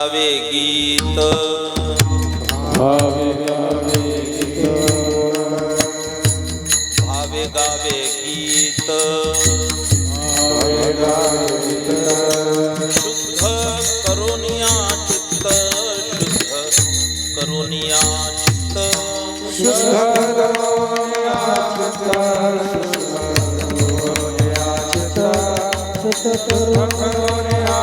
गावे गीत भावे गावे गीत भावे गावे गीत भावे गावे गीत शुद्ध करोनिया चित्त शुद्ध करोनिया चित्त शुद्ध करोनिया चित्त शुद्ध करोनिया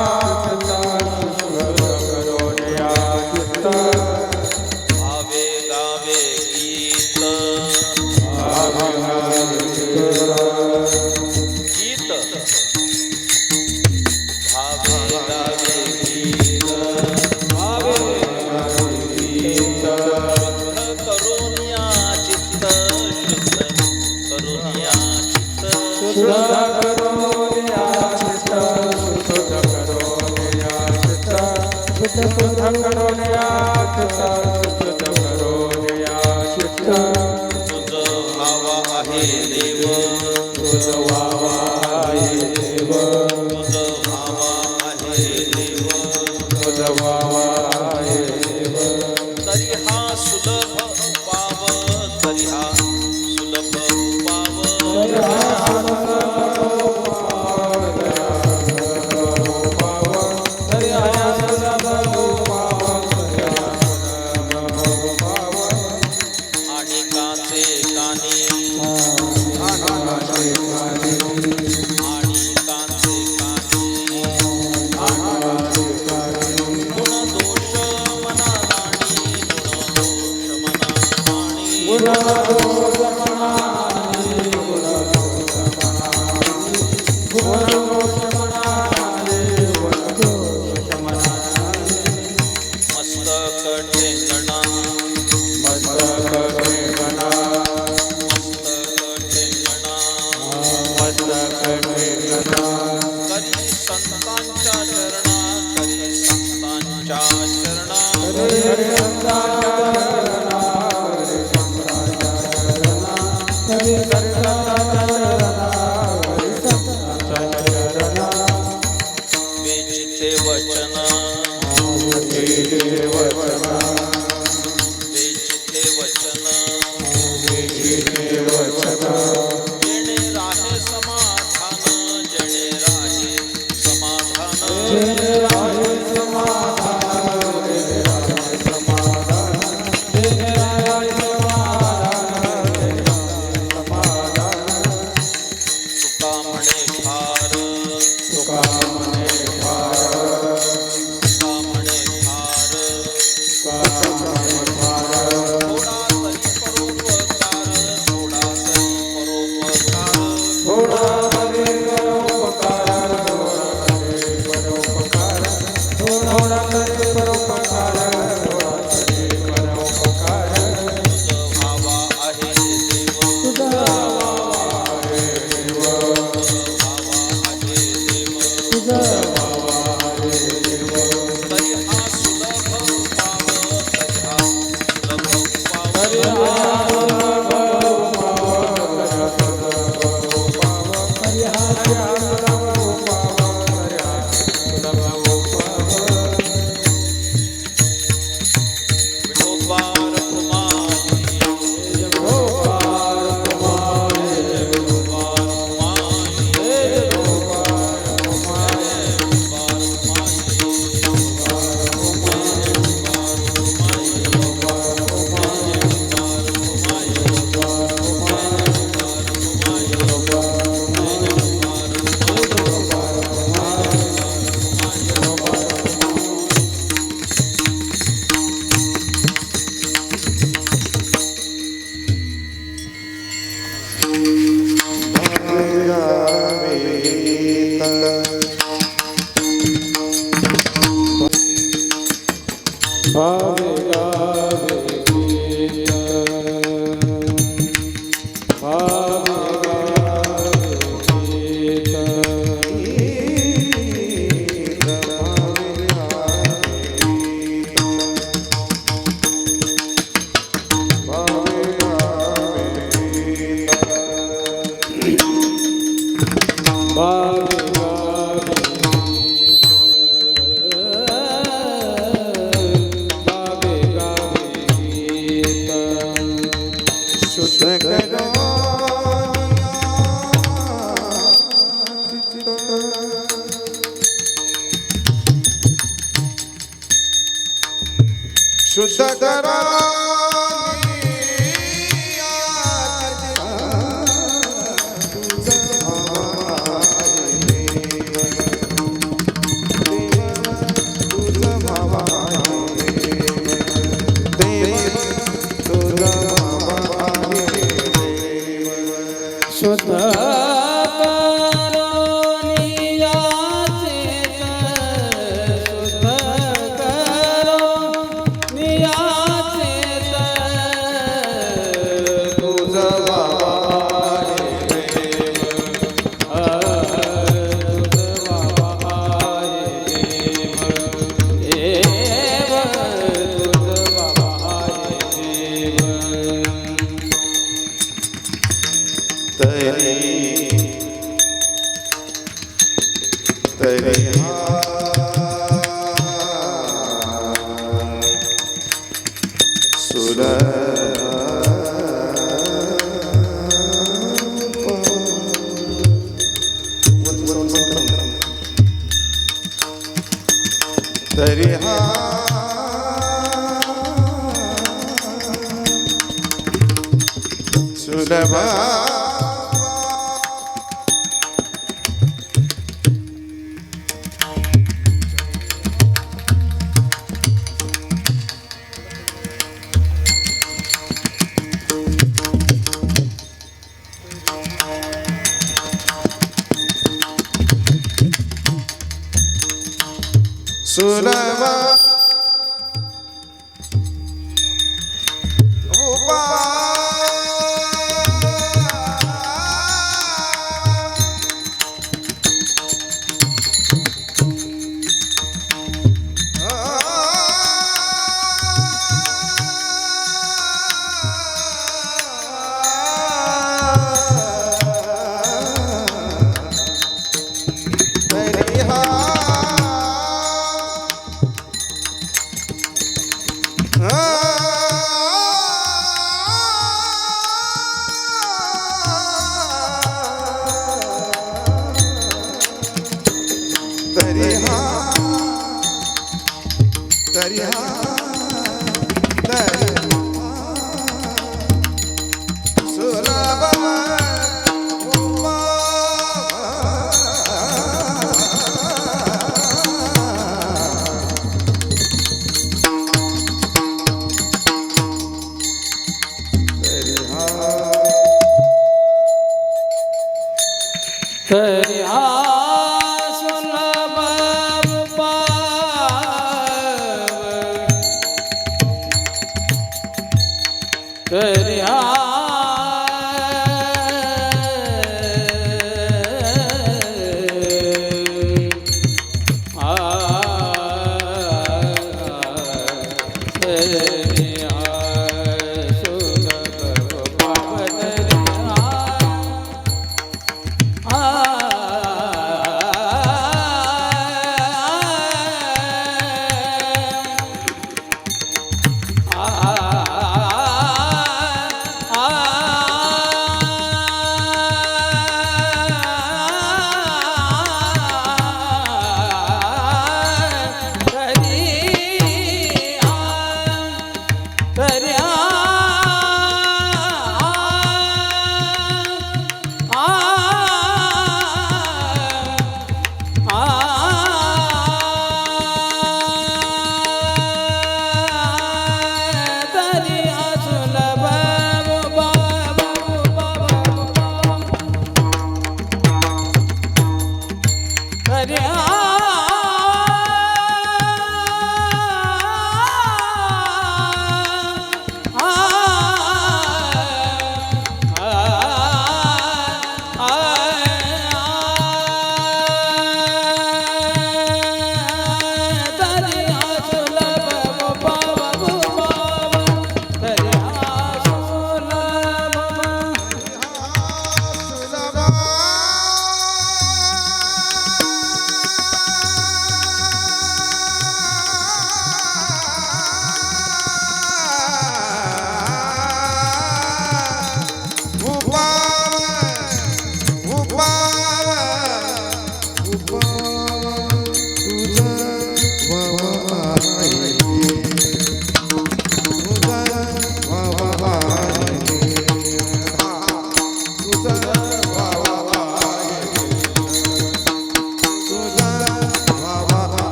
भावे गावे गीत गीत भावे गावे गीत भावे गीत शुद्ध करोनिया चित्त शुद्ध करोनिया चित्त शुद्ध करोनिया चित्त शुद्ध करोनिया चित्त शुद्ध करोनिया चित्त शुद्ध करोनिया चित्त तुझ भावा आहे देव तुझ वावा आहे देव तुझ भावा आहे देव तुझ वावा आहे देव तरी हा सुलभ पाव तरी हा सुलभ पाव आणि काचे कानी आणि काचे कानी गुण दोष मना राणी गुण दोष मना राणी मस्तक ठेंगणा मस्तक ठेंगणा करी संतांच्या चरणा करी संतांच्या चरणा वेचिते वचन वेचिते वचन जेणे राहे समाधान जेणे राहे तुका म्हणे फार तुका म्हणे फार थोडा तरी परोपकार थोडा तरी परोपकार तुझ भावा आहे देव तुझ भावा आहे देव तरी हा सुलभ पाव तरी हा सुलभ विठोबार कुमारी विठोबार भावे गावे गीत भावे गावे गीत भावे गावे गीत शुद्ध करा शुद्ध तरी हा सुलभ सुलभ तरी हा सुलभ तरी हा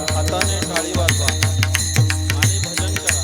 हाताने टाळी वाजवा आणि भजन करा.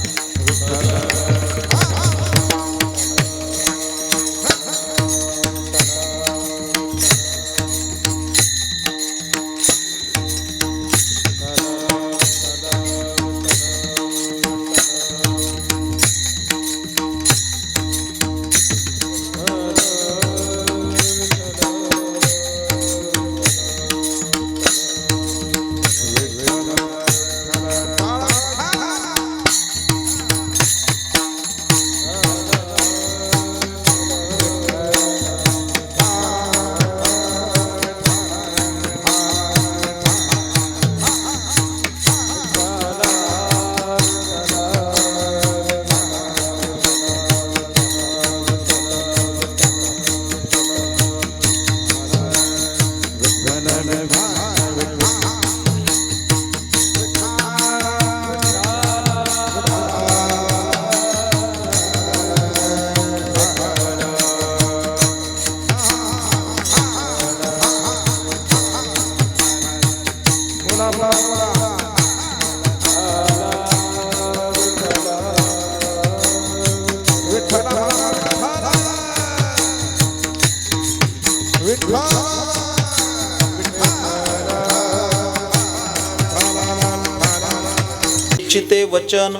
चिते वचन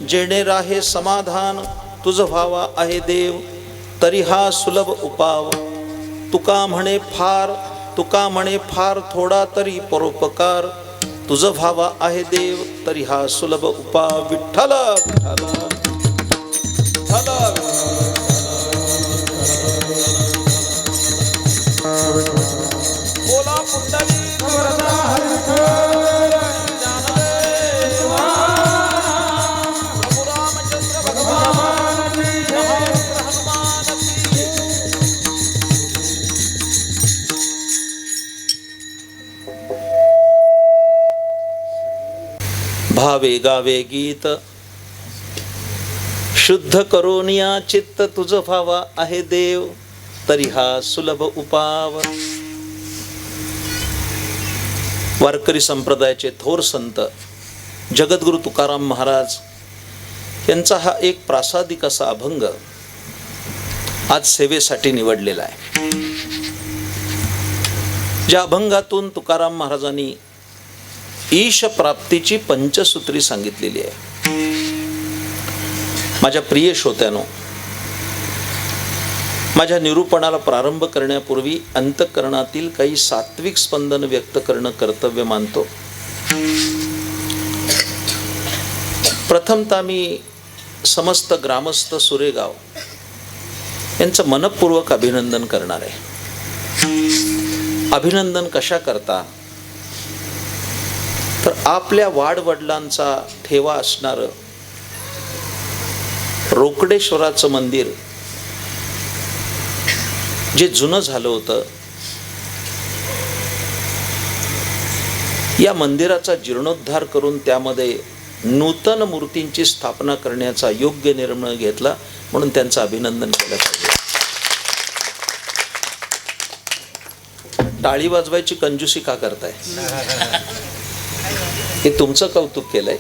जेणे राहे समाधान, तुझ व्हावा आहे देव तरी हा सुलभ उपाव. तुका म्हणे फार थोडा तरी परोपकार, तुझ व्हावा आहे देव तरी हा सुलभ उपाव. विठ्ठल विठ्ठल बोला पुंडलिक वरदा हरिहर ज्ञानदेव प्रभु रामचंद्र भगवान की महेंद्र हनुमान की. भावे गावे गीत शुद्ध करोनिया चित्त, तुझ व्हावा आहे देव तरी हा सुलभ उपाव. वारकरी संप्रदायाचे थोर संत जगद्गुरु तुकाराम महाराज यांचा हा एक प्रासादिक असा अभंग आज सेवेसाठी निवडलेला आहे. ज्या अभंगातून तुकाराम महाराजांनी ईश प्राप्तीची पंचसूत्री सांगितलेली आहे. माझ्या प्रिय श्रोत्यानो, माझ्या निरूपणाला प्रारंभ करण्यापूर्वी अंतःकरणातील काही सात्विक स्पंदन व्यक्त करणं कर्तव्य मानतो. प्रथमतः मी समस्त ग्रामस्थ सुरेगाव यांचं मनपूर्वक अभिनंदन करणार आहे. अभिनंदन कशा करता तर आपल्या वाडवडिलांचा ठेवा असणारं रोकडेश्वराचं मंदिर जे जुनं झालं होतं, या मंदिराचा जीर्णोद्धार करून त्यामध्ये नूतन मूर्तींची स्थापना करण्याचा योग्य निर्णय घेतला, म्हणून त्यांचं अभिनंदन केलं पाहिजे. टाळी वाजवायची कंजूसी का करताय? हे तुमचं कौतुक केलंय,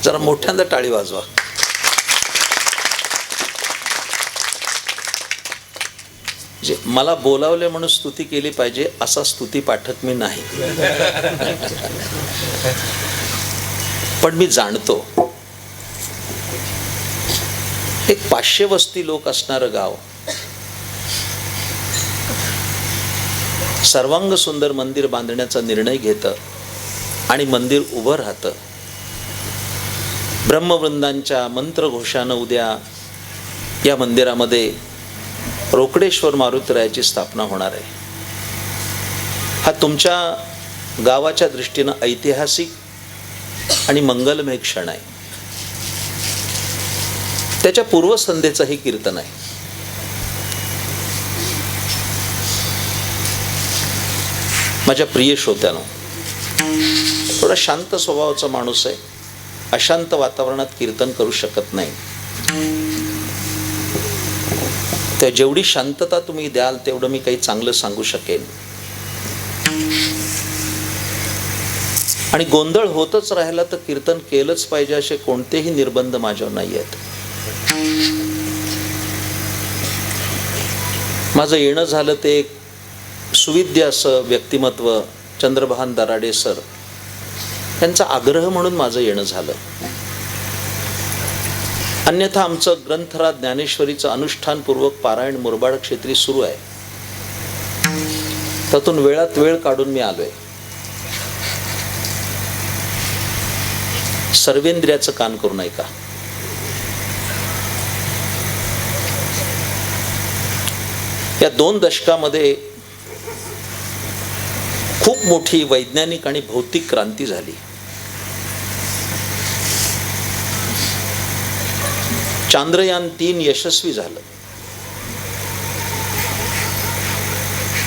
जरा मोठ्यांदा टाळी वाजवा. जे मला बोलावले म्हणून स्तुती केली पाहिजे असा स्तुती पाठक मी नाही. पण मी जाणतो एक 500 वस्ती लोक असणारं गाव, सर्वांग सुंदर मंदिर बांधण्याचा निर्णय घेतं आणि मंदिर उभं राहतं. ब्रह्मवृंदांच्या मंत्रघोषानं उद्या या मंदिरामध्ये रोकडेश्वर मारुतीरायाची स्थापना होणार आहे. हा तुमच्या गावाच्या दृष्टीनं ऐतिहासिक आणि मंगलमय क्षण आहे. त्याच्या पूर्वसंध्येचं हे कीर्तन आहे. माझ्या प्रिय श्रोत्यांनो, थोडा शांत स्वभावाचा माणूस आहे. अशांत वातावरणात कीर्तन करू शकत नाही. तर जेवढी शांतता तुम्ही द्याल तेवढं मी काही चांगलं सांगू शकेन. आणि गोंधळ होतच राहिला तर कीर्तन केलंच पाहिजे असे कोणतेही निर्बंध माझ्यावर नाही आहेत. माझं येणं झालं ते एक सुविद्य असं व्यक्तिमत्व चंद्रभान दराडे सर यांचा आग्रह म्हणून माझं येणं झालं. अन्यथा आमचं ग्रंथराज ज्ञानेश्वरीचं अनुष्ठानपूर्वक पारायण मुरबाड क्षेत्री सुरू आहे. त्यातून वेळात वेळ काढून मी आलोय. सर्वेंद्रियाचं कान करू नये का? या 2 दशकामध्ये खूप मोठी वैज्ञानिक आणि भौतिक क्रांती झाली. चांद्रयान 3 यशस्वी झालं.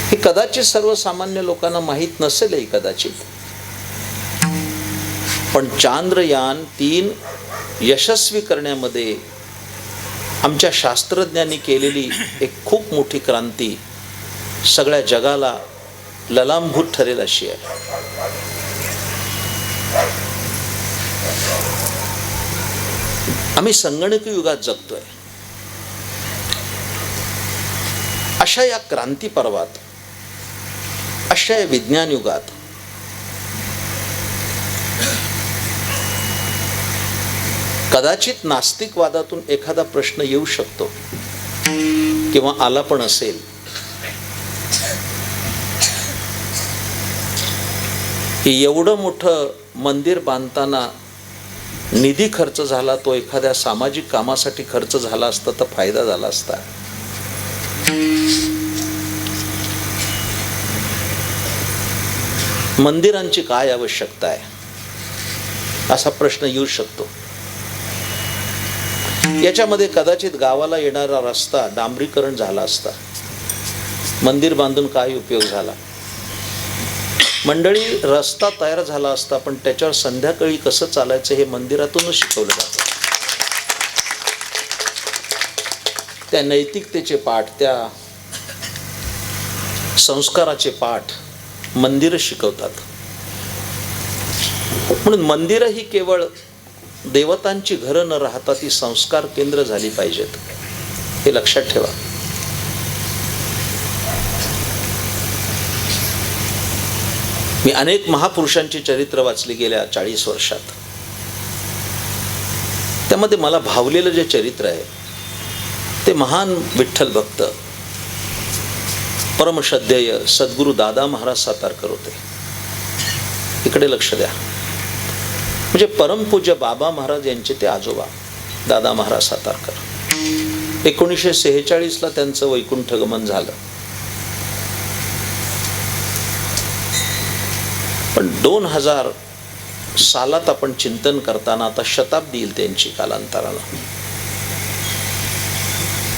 हे कदाचित सर्वसामान्य लोकांना माहीत नसेलही कदाचित, पण चांद्रयान 3 यशस्वी करण्यामध्ये आमच्या शास्त्रज्ञांनी केलेली एक खूप मोठी क्रांती सगळ्या जगाला ललांभूत ठरेल अशी आहे. आम्ही संगणक युगात जगतोय. अशा या क्रांती पर्वात, अशा या विज्ञान युगात कदाचित नास्तिकवादातून एखादा प्रश्न येऊ शकतो किंवा आला पण असेल की एवढं मोठं मंदिर बांधताना निधी खर्च झाला, तो एखाद्या सामाजिक कामासाठी खर्च झाला असता तर फायदा झाला असता. मंदिरांची काय आवश्यकता आहे असा प्रश्न येऊ शकतो. याच्यामध्ये कदाचित गावाला येणारा रस्ता डांबरीकरण झाला असता, मंदिर बांधून काय उपयोग झाला. मंडळी, रस्ता तयार झाला असता पण त्याच्यावर संध्याकाळी कसं चालायचं हे मंदिरातूनच शिकवलं जातं. त्या नैतिकतेचे पाठ, त्या संस्काराचे पाठ मंदिरं शिकवतात. म्हणून मंदिरं ही केवळ देवतांची घरं न राहता ती संस्कार केंद्र झाली पाहिजेत, हे लक्षात ठेवा. मी अनेक महापुरुषांची चरित्र वाचली गेल्या 40 वर्षात. त्यामध्ये मला भावलेलं जे चरित्र आहे ते महान विठ्ठल भक्त परमश्रद्धेय सद्गुरू दादा महाराज सातारकर होते. इकडे लक्ष द्या. म्हणजे परमपूज्य बाबा महाराज यांचे ते आजोबा दादा महाराज सातारकर. 1946ला त्यांचं वैकुंठ गमन झालं. पण 2000 सालात आपण चिंतन करताना आता शताब्दी येईल त्यांची कालांतराला.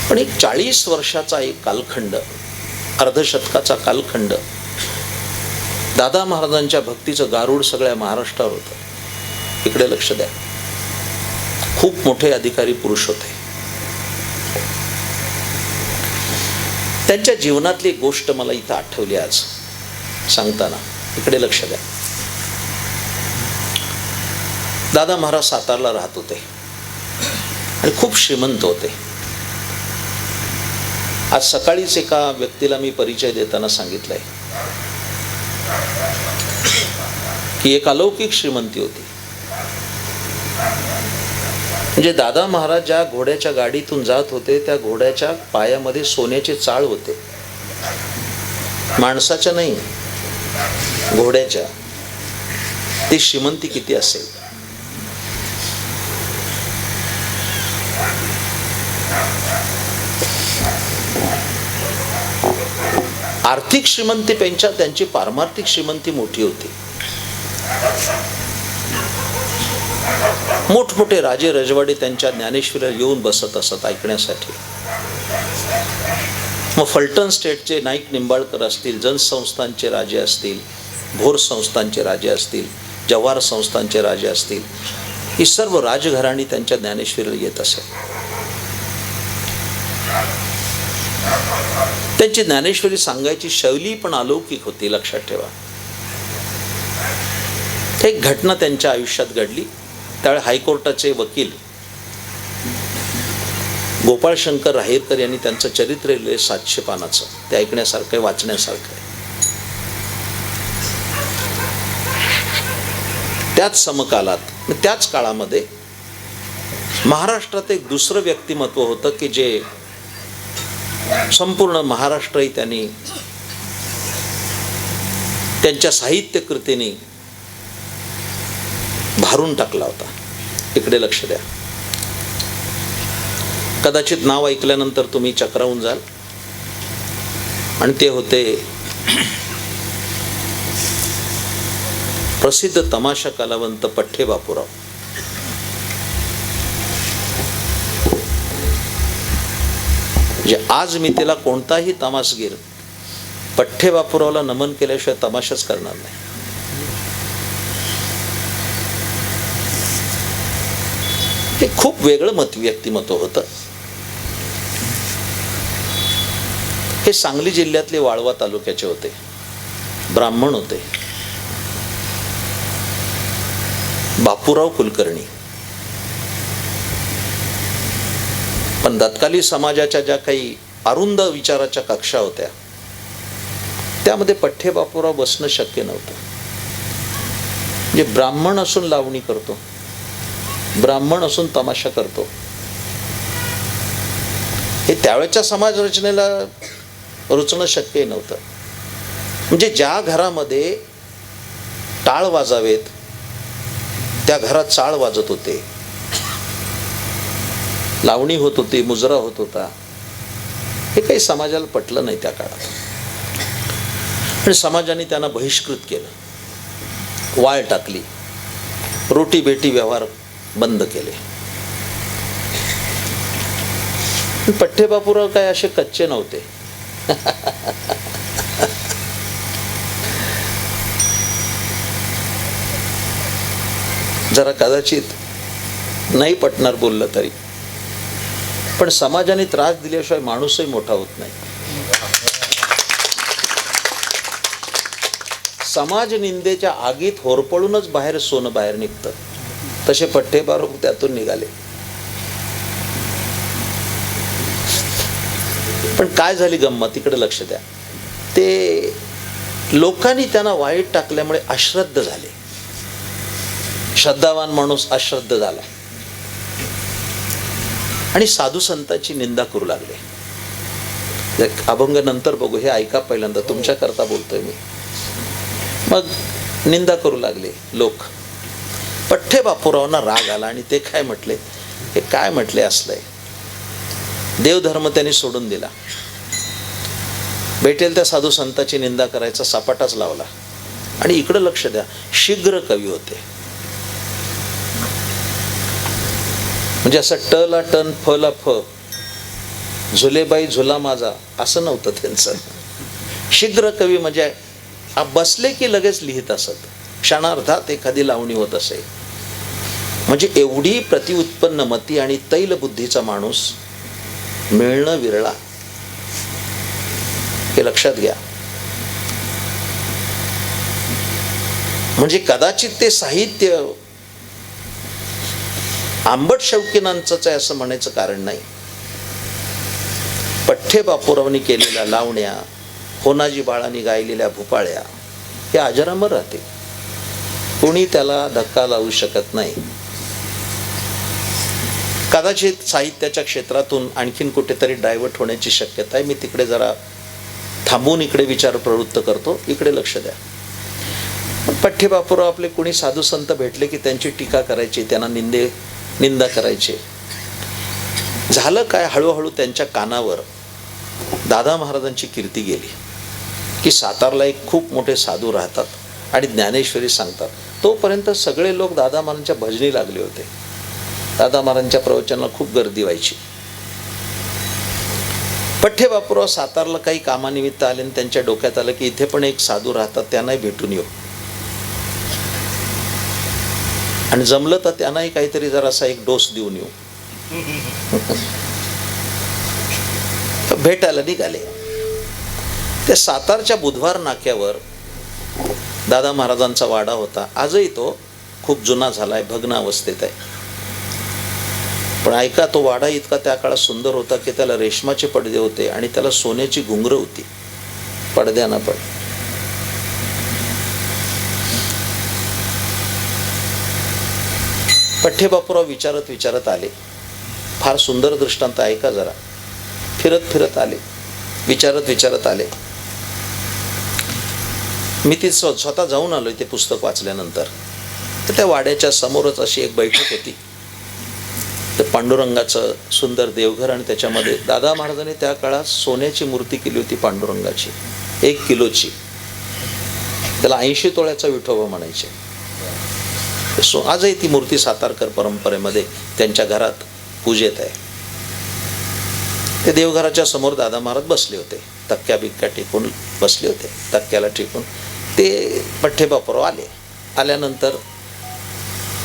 पण एक 40 वर्षाचा एक कालखंड, अर्धशतकाचा कालखंड दादा महाराजांच्या भक्तीचं गारुड सगळ्या महाराष्ट्रावर होतं. इकडे लक्ष द्या. खूप मोठे अधिकारी पुरुष होते. त्यांच्या जीवनातली एक गोष्ट मला इथं आठवली आज सांगताना. इकडे लक्ष द्या. दादा महाराज सातारला राहत होते आणि खूप श्रीमंत होते. आज सकाळीच एका व्यक्तीला मी परिचय देताना सांगितलंय की एक अलौकिक श्रीमंती होती. म्हणजे दादा महाराज ज्या घोड्याच्या गाडीतून जात होते त्या घोड्याच्या पायामध्ये सोन्याचे चाळ होते. माणसाच्या नाही, घोड्याच्या. ती श्रीमंती किती असेल. आर्थिक श्रीमंतीपेक्षा त्यांची पारमार्थिक श्रीमंती मोठी होती. मोठमोठे राजे रजवाडे त्यांच्या ज्ञानेश्वरीला येऊन बसत असत ऐकण्यासाठी. मग फलटण स्टेटचे नाईक निंबाळकर असतील, जनसंस्थांचे राजे असतील, भोर संस्थांचे राजे असतील, जव्हार संस्थांचे राजे असतील, ही सर्व राजघराणी त्यांच्या ज्ञानेश्वरीला येत असे. त्यांची ज्ञानेश्वरी सांगायची शैली पण अलौकिक होती. लक्षात ठेवा, एक घटना त्यांच्या आयुष्यात घडली. त्यावेळी हायकोर्टाचे वकील गोपाळशंकर राहेरकर यांनी त्यांचं चरित्र लिहिले 700 पानाचं. ते ऐकण्यासारखं आहे, वाचण्यासारखं आहे. त्याच समकालात, त्याच काळामध्ये महाराष्ट्रात एक दुसरं व्यक्तिमत्व होतं की जे संपूर्ण महाराष्ट्रही त्यांनी त्यांच्या साहित्य कृतीने भारून टाकला होता. इकडे लक्ष द्या. कदाचित नाव ऐकल्यानंतर तुम्ही चक्रावून जाल. आणि ते होते प्रसिद्ध तमाशा कलावंत पठ्ठे बापूराव. आज मी त्याला कोणताही तमासगीर पठ्ठे बापूरावला नमन केल्याशिवाय तमाशाच करणार नाही. हे खूप वेगळं व्यक्तिमत्व होतं. हे सांगली जिल्ह्यातले वाळवा तालुक्याचे होते, ब्राह्मण होते. बापूराव कुलकर्णी. पण तत्कालीन समाजाच्या ज्या काही अरुंद विचाराच्या कक्षा होत्या त्यामध्ये पठ्ठे बापूराव बसणं शक्य नव्हतं. म्हणजे ब्राह्मण असून लावणी करतो, ब्राह्मण असून तमाशा करतो, हे त्यावेळच्या समाज रचनेला रुचणं शक्य नव्हतं. म्हणजे ज्या घरामध्ये टाळ वाजावेत त्या घरात चाळ वाजत होते, लावणी होत होती, मुजरा होत होता. हे काही समाजाला पटलं नाही त्या काळात. आणि समाजाने त्यांना बहिष्कृत केलं, वाळ टाकली, रोटी बेटी व्यवहार बंद केले. पठ्ठे बापूराव काय असे कच्चे नव्हते. जरा कदाचित नाही पटणार बोललं तरी, पण समाजाने त्रास दिल्याशिवाय माणूसही मोठा होत नाही. समाज निंदेच्या आगीत होरपळूनच बाहेर सोनं बाहेर निघतं. तसे पठ्ठे बापूराव त्यातून निघाले. पण काय झाली गंमत, इकडे लक्ष द्या. ते लोकांनी त्यांना वाईट टाकल्यामुळे अश्रद्ध झाले. श्रद्धावान माणूस अश्रद्ध झाला आणि साधू संतांची निंदा करू लागले. अभंग नंतर बघू, हे ऐका पहिल्यांदा, तुमच्या करता बोलतोय मी. मग निंदा करू लागले लोक. पठ्ठे बापूरावांना राग आला आणि ते काय म्हटले, हे काय म्हटले असलंय. देवधर्म त्यांनी सोडून दिला. भेटेल त्या साधू संतांची निंदा करायचा सपाटाच लावला. आणि इकडं लक्ष द्या, शीघ्र कवी होते. म्हणजे असं ट ला टन, फ ला फ, झुलेबाई झुला माझा असं नव्हतं त्यांचं. शीघ्र कवी म्हणजे बसले की लगेच लिहित असत. क्षणार्धात एखादी लावणी होत असे. म्हणजे एवढी प्रतिउत्पन्न मती आणि तैल बुद्धीचा माणूस मिळणं विरळा, हे लक्षात घ्या. म्हणजे कदाचित ते साहित्य आंबट शौकीनांचंच आहे असं म्हणायचं कारण नाही. पठ्ठे बापूरावांनी केलेल्या लावण्या, होनाजी बाळांनी गायलेल्या भूपाळ्या, हे अजरामर राहते. कोणी त्याला धक्का लावू शकत नाही. कदाचित साहित्याच्या क्षेत्रातून आणखीन कुठेतरी डायव्हर्ट होण्याची शक्यता आहे. मी तिकडे जरा थांबून इकडे विचार प्रवृत्त करतो. इकडे लक्ष द्या. पठ्ठे बापूराव आपले कोणी साधू संत भेटले की त्यांची टीका करायची, त्यांना निंदा करायची. झालं काय, हळूहळू त्यांच्या कानावर दादा महाराजांची कीर्ती गेली. की सातारला एक खूप मोठे साधू राहतात आणि ज्ञानेश्वरी सांगतात. तोपर्यंत सगळे लोक दादा महाराजांच्या भजनी लागले होते. दादा महाराजांच्या प्रवचनाला खूप गर्दी व्हायची. पठ्ठे बापूराव सातारला काही कामानिमित्त आले आणि त्यांच्या डोक्यात आलं की इथे पण एक साधू राहतात, त्यांनाही भेटून येऊ. आणि जमलं तर त्यांनाही काहीतरी जरासा एक डोस देऊन येऊ. भेटायला निघाले. त्या सातारच्या बुधवार नाक्यावर दादा महाराजांचा वाडा होता. आजही तो खूप जुना झालाय, भग्न अवस्थेत आहे. पण ऐका, तो वाडा इतका त्या काळात सुंदर होता की त्याला रेशमाचे पडदे होते आणि त्याला सोन्याची घुंगरं होती पडद्याना पण. पठ्ठे बापूराव विचारत विचारत आले. फार सुंदर दृष्टांत, ऐका जरा. फिरत फिरत आले, विचारत विचारत आले. मी ती स्वतः जाऊन आलोय ते पुस्तक वाचल्यानंतर. तर त्या वाड्याच्या समोरच अशी एक बैठक होती. तर पांडुरंगाचं सुंदर देवघर आणि त्याच्यामध्ये दादा महाराजांनी त्या काळात सोन्याची मूर्ती केली होती पांडुरंगाची, 1 किलोची. त्याला 80 तोळ्याचा विठोबा म्हणायचे. आजही ती मूर्ती सातारकर परंपरेमध्ये त्यांच्या घरात पूजेत आहे. ते देवघराच्या समोर दादा महाराज बसले होते, तक्क्या बिक्क्या टेकून बसले होते, तक्क्याला टेकून. ते पठ्ठे बापूराव आले. आल्यानंतर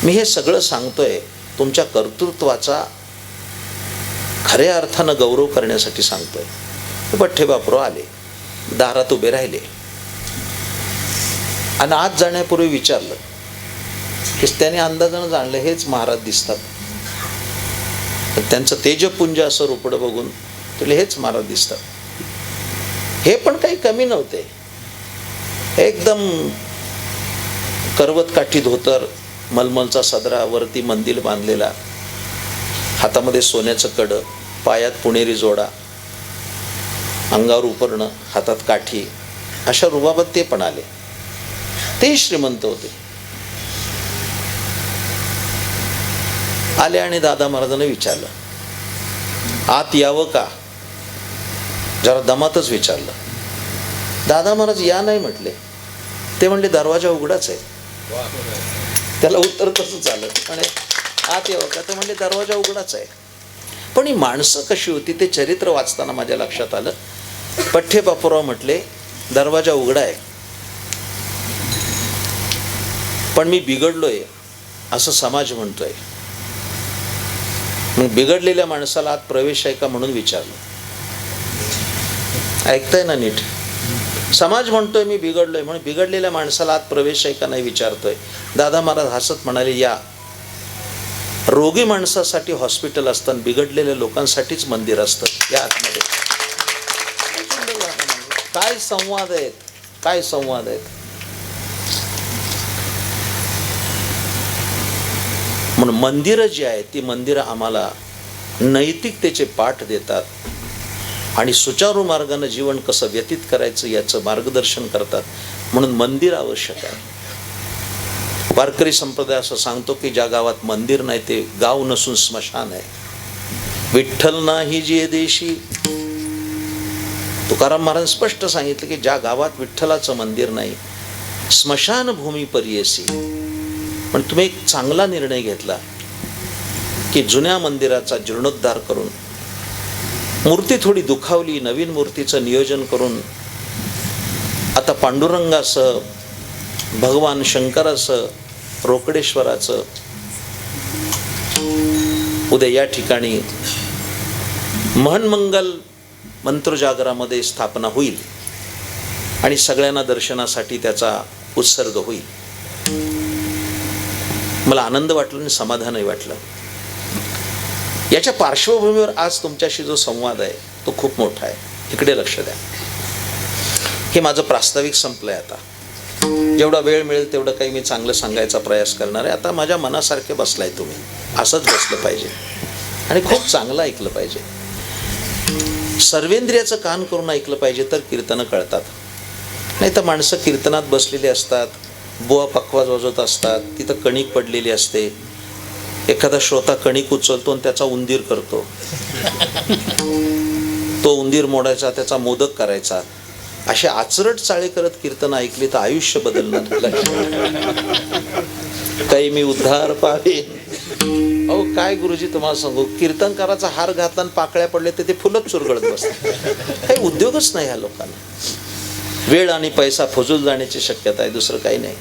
मी हे सगळं सांगतोय तुमच्या कर्तृत्वाचा खऱ्या अर्थानं गौरव करण्यासाठी सांगतोय. पठ्ठे बापूराव आले, दारात उभे राहिले आणि आत जाण्यापूर्वी विचारलं की त्याने अंदाजानं जाणलं हेच महाराज दिसतात. त्यांचं तेजपुंज असं रुपडं बघून तुला हेच महाराज दिसतात. हे पण काही कमी नव्हते. एकदम करवत काठी धोतर, मलमलचा सदरा, वरती मंदिर बांधलेला, हातामध्ये सोन्याचं कडं, पायात पुणेरी जोडा, अंगावर उपरणं, हातात काठी, अशा रुबाबात ते पण आले. ते श्रीमंत होते. आले आणि दादा महाराजांनी विचारलं, आत यावं का? जरा दमातच विचारलं. दादा महाराज या नाही म्हटले. ते म्हणले दरवाजा उघडाच आहे. त्याला उत्तर तसंच आलं. आणि आत यावं का? तर म्हणले दरवाजा उघडाच आहे. पण ही माणसं कशी होती ते चरित्र वाचताना माझ्या लक्षात आलं. पठ्ठे बापूराव म्हटले दरवाजा उघडा आहे, पण मी बिघडलोय असं समाज म्हणतोय. मग बिघडलेल्या माणसाला आत प्रवेश आहे का म्हणून विचारलं. ऐकताय ना नीट? समाज म्हणतोय मी बिघडलोय म्हणून बिघडलेल्या माणसाला आत प्रवेश आहे का नाही विचारतोय. दादा महाराज हसत म्हणाले, या रोगी माणसासाठी हॉस्पिटल असतं, बिघडलेल्या लोकांसाठीच मंदिर असतं. या आतमध्ये काय संवाद आहेत, काय संवाद आहेत. म्हणून मंदिरं जी आहेत ती मंदिरं आम्हाला नैतिकतेचे पाठ देतात आणि सुचारू मार्गाने जीवन कसं व्यतीत करायचं याचं मार्गदर्शन करतात. म्हणून मंदिर आवश्यक आहे. वारकरी संप्रदाय असं सांगतो की ज्या गावात मंदिर नाही ते गाव नसून स्मशान आहे. विठ्ठल नाही जे देशी. तुकाराम महाराज स्पष्ट सांगितलं की ज्या गावात विठ्ठलाचं मंदिर नाही, स्मशान भूमी परियसी. पण तुम्ही एक चांगला निर्णय घेतला की जुन्या मंदिराचा जीर्णोद्धार करून मूर्ती थोडी दुखावली, नवीन मूर्तीचं नियोजन करून आता पांडुरंगासह, भगवान शंकरासह, रोकडेश्वराचं उद्या या ठिकाणी महन्मंगल मंत्रजागरामध्ये स्थापना होईल आणि सगळ्यांना दर्शनासाठी त्याचा उत्सर्ग होईल. मला आनंद वाटला आणि समाधानही वाटलं. याच्या पार्श्वभूमीवर आज तुमच्याशी जो संवाद आहे तो खूप मोठा आहे. इकडे लक्ष द्या. हे माझं प्रास्ताविक संपलंय. आता जेवढा वेळ मिळेल तेवढं काही मी चांगलं सांगायचा प्रयास करणार आहे. आता माझ्या मनासारखे बसलाय तुम्ही, असंच बसलं पाहिजे आणि खूप चांगलं ऐकलं पाहिजे. सर्वेंद्रियाचं कान करून ऐकलं पाहिजे तर कीर्तनं कळतात. नाही तर माणसं कीर्तनात बसलेली असतात, बुवा पखवाज वाजवत असतात, तिथं कणिक पडलेली असते, एखादा श्रोता कणिक उचलतो आणि त्याचा उंदीर करतो, तो उंदीर मोडायचा, त्याचा मोदक करायचा, अशी आचरट चाळे करत कीर्तन ऐकली तर आयुष्य बदलणार. काही मी उद्धार पावे. अहो काय गुरुजी तुम्हाला सांगू, कीर्तनकाराचा हार घातला आणि पाकळ्या पडले तर ते फुलच चुरगळत बसतात. काही उद्योगच नाही ह्या लोकांना. वेळ आणि पैसा फुजूल जाण्याची शक्यता आहे, दुसरं काही नाही.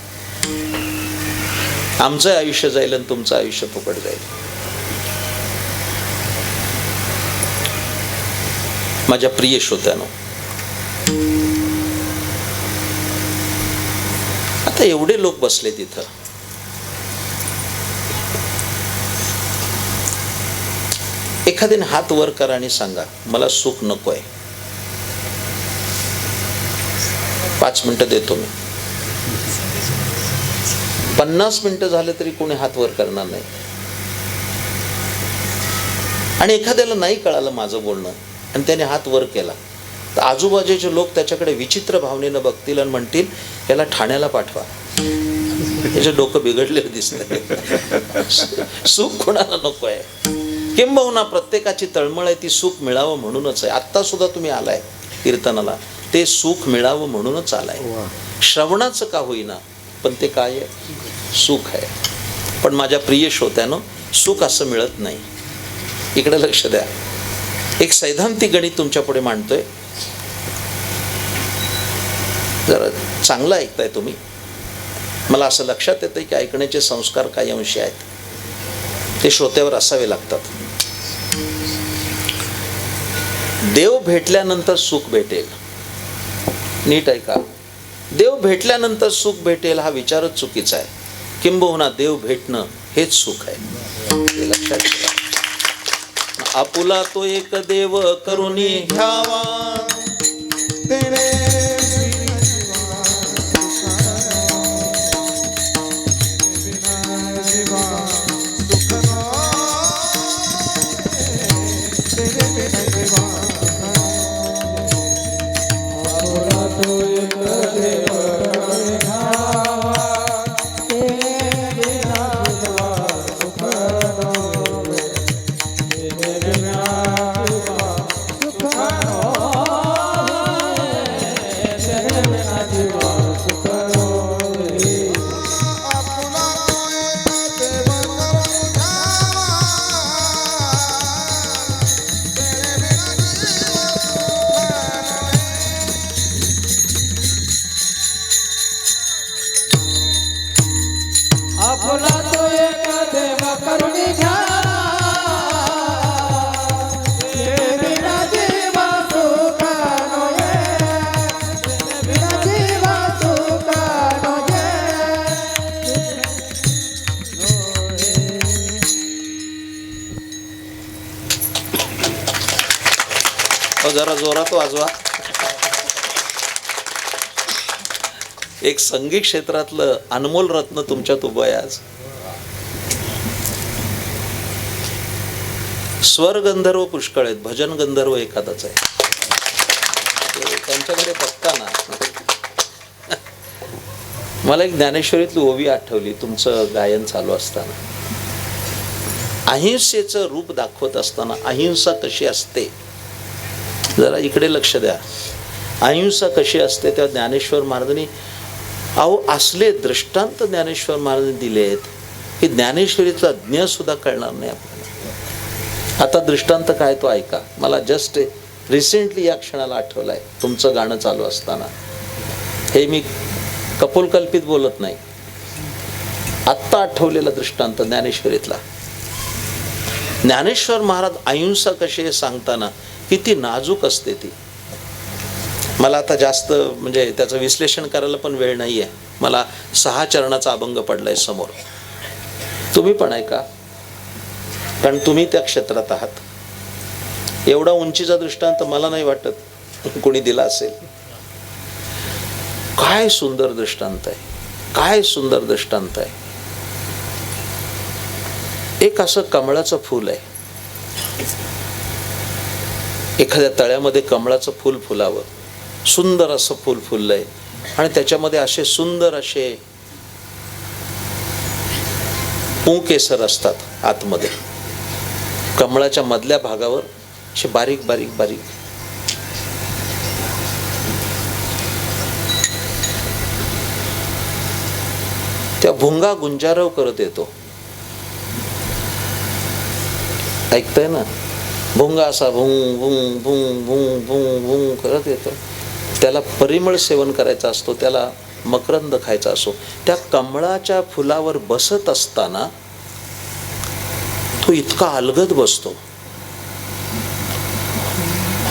आमचं आयुष्य जाईल आणि तुमचं आयुष्य फुकट जाईल. माझ्या प्रिय श्रोत्यानो, आता एवढे लोक बसले तिथं, एखाद्याने हात वर करा आणि सांगा मला सुख नकोय. 5 मिनिटं देतो मी. 50 मिनिटं झाले तरी कोणी हात वर करणार नाही. आणि एखाद्याला नाही कळालं माझं बोलणं आणि त्याने हात वर केला तर आजूबाजूचे लोक त्याच्याकडे विचित्र भावनेनं बघतील आणि म्हणतील याला ठाण्याला पाठवा, याचे डोकं बिघडलेलं दिसतंय. सुख कोणाला नको आहे. किंबहुना प्रत्येकाची तळमळ आहे ती सुख मिळावं म्हणूनच आहे. आत्ता सुद्धा तुम्ही आलाय कीर्तनाला ते सुख मिळावं म्हणूनच आलाय. श्रवणाचं का होईना पण ते काय आहे, सुख आहे. पण माझ्या प्रिय श्रोत्यानं सुख असं मिळत नाही. इकडे लक्ष द्या. एक सैद्धांतिक गणित तुमच्या पुढे मांडतोय, जरा चांगलं ऐकताय तुम्ही. मला असं लक्षात येतं की ऐकण्याचे संस्कार काही अंशी आहेत, ते श्रोत्यावर असावे लागतात. देव भेटल्यानंतर सुख भेटेल. नीट ऐका. देव भेटल्यानंतर सुख भेटेल हा विचारच चुकीचा आहे. किंबहुना देव भेटणं हेच सुख आहे, हे लक्षात ठेवा. आपुला तो एक देव करुणी घ्यावा, आपुला तो एक देव करुणी घ्यावा, बिना जीवा सुख नये, बिना जीवा सुख नये. जरा जोरात वाजवा. एक संगीत क्षेत्रातलं अनमोल रत्न तुमच्यात उभं आहे आज. स्वर गंधर्व पुष्कळ आहेत, भजन गंधर्व एखादाच आहे. त्यांच्याकडे बघताना मला एक ज्ञानेश्वरीतली ओवी आठवली. तुमचं गायन चालू असताना अहिंसेचं रूप दाखवत असताना अहिंसा कशी असते, जरा इकडे लक्ष द्या. अहिंसा कशी असते त्या ज्ञानेश्वर महाराजांनी अहो असले दृष्टांत ज्ञानेश्वर महाराजांनी दिलेत की ज्ञानेश्वरीचा ज्ञ सुद्धा कळणार नाही आपल्याला. आता दृष्टांत काय तो ऐका. मला जस्ट रिसेंटली या क्षणाला आठवलाय तुमचं गाणं चालू असताना. हे मी कपोलकल्पित बोलत नाही, आत्ता आठवलेला दृष्टांत ज्ञानेश्वरीतला. ज्ञानेश्वर महाराज अहिंसा कशी हे सांगताना किती नाजूक असते ती. मला आता जास्त म्हणजे त्याचं विश्लेषण करायला पण वेळ नाही आहे. मला 6 चरणाचा अभंग पडलाय समोर, तुम्ही पण ऐका कारण तुम्ही त्या क्षेत्रात आहात. एवढा उंचीचा दृष्टांत मला नाही वाटत कोणी दिला असेल. काय सुंदर दृष्टांत आहे, काय सुंदर दृष्टांत आहे. एक असं कमळाचं फूल आहे. एखाद्या तळ्यामध्ये कमळाचं फूल फुलावं, सुंदर असं फूल फुललंय आणि त्याच्यामध्ये असे सुंदर असे पुंकेसर असतात आतमध्ये. कमळाच्या मधल्या भागावर असे बारीक बारीक बारीक त्या भुंगा गुंजारव करत येतो. ऐकताय ना? भुंगा असा भुंग भुंग भुंग भुंग भुंग भुंग करत येतो. त्याला परिमळ सेवन करायचा असतो, त्याला मकरंद खायचा असो. त्या कमळाच्या फुलावर बसत असताना तो इतका अलगद बसतो.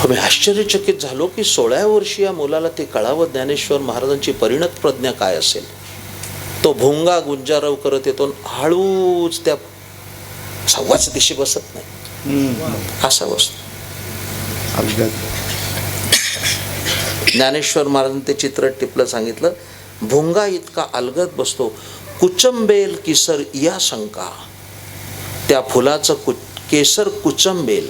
मी आश्चर्यचकित झालो की 16व्या वर्षी या मुलाला ते कळावं ज्ञानेश्वर महाराजांची परिणत प्रज्ञा काय असेल. तो भुंगा गुंजारव करत येतो, हळूच त्या सव्वाच दिशी बसत नाही, असा बसतो. ज्ञानेश्वर महाराजांनी ते चित्र टिपलं, सांगितलं भुंगा इतका अलगद बसतो. कुचंबेल किसर या शंका, त्या फुलाचं केसर कुचंबेल,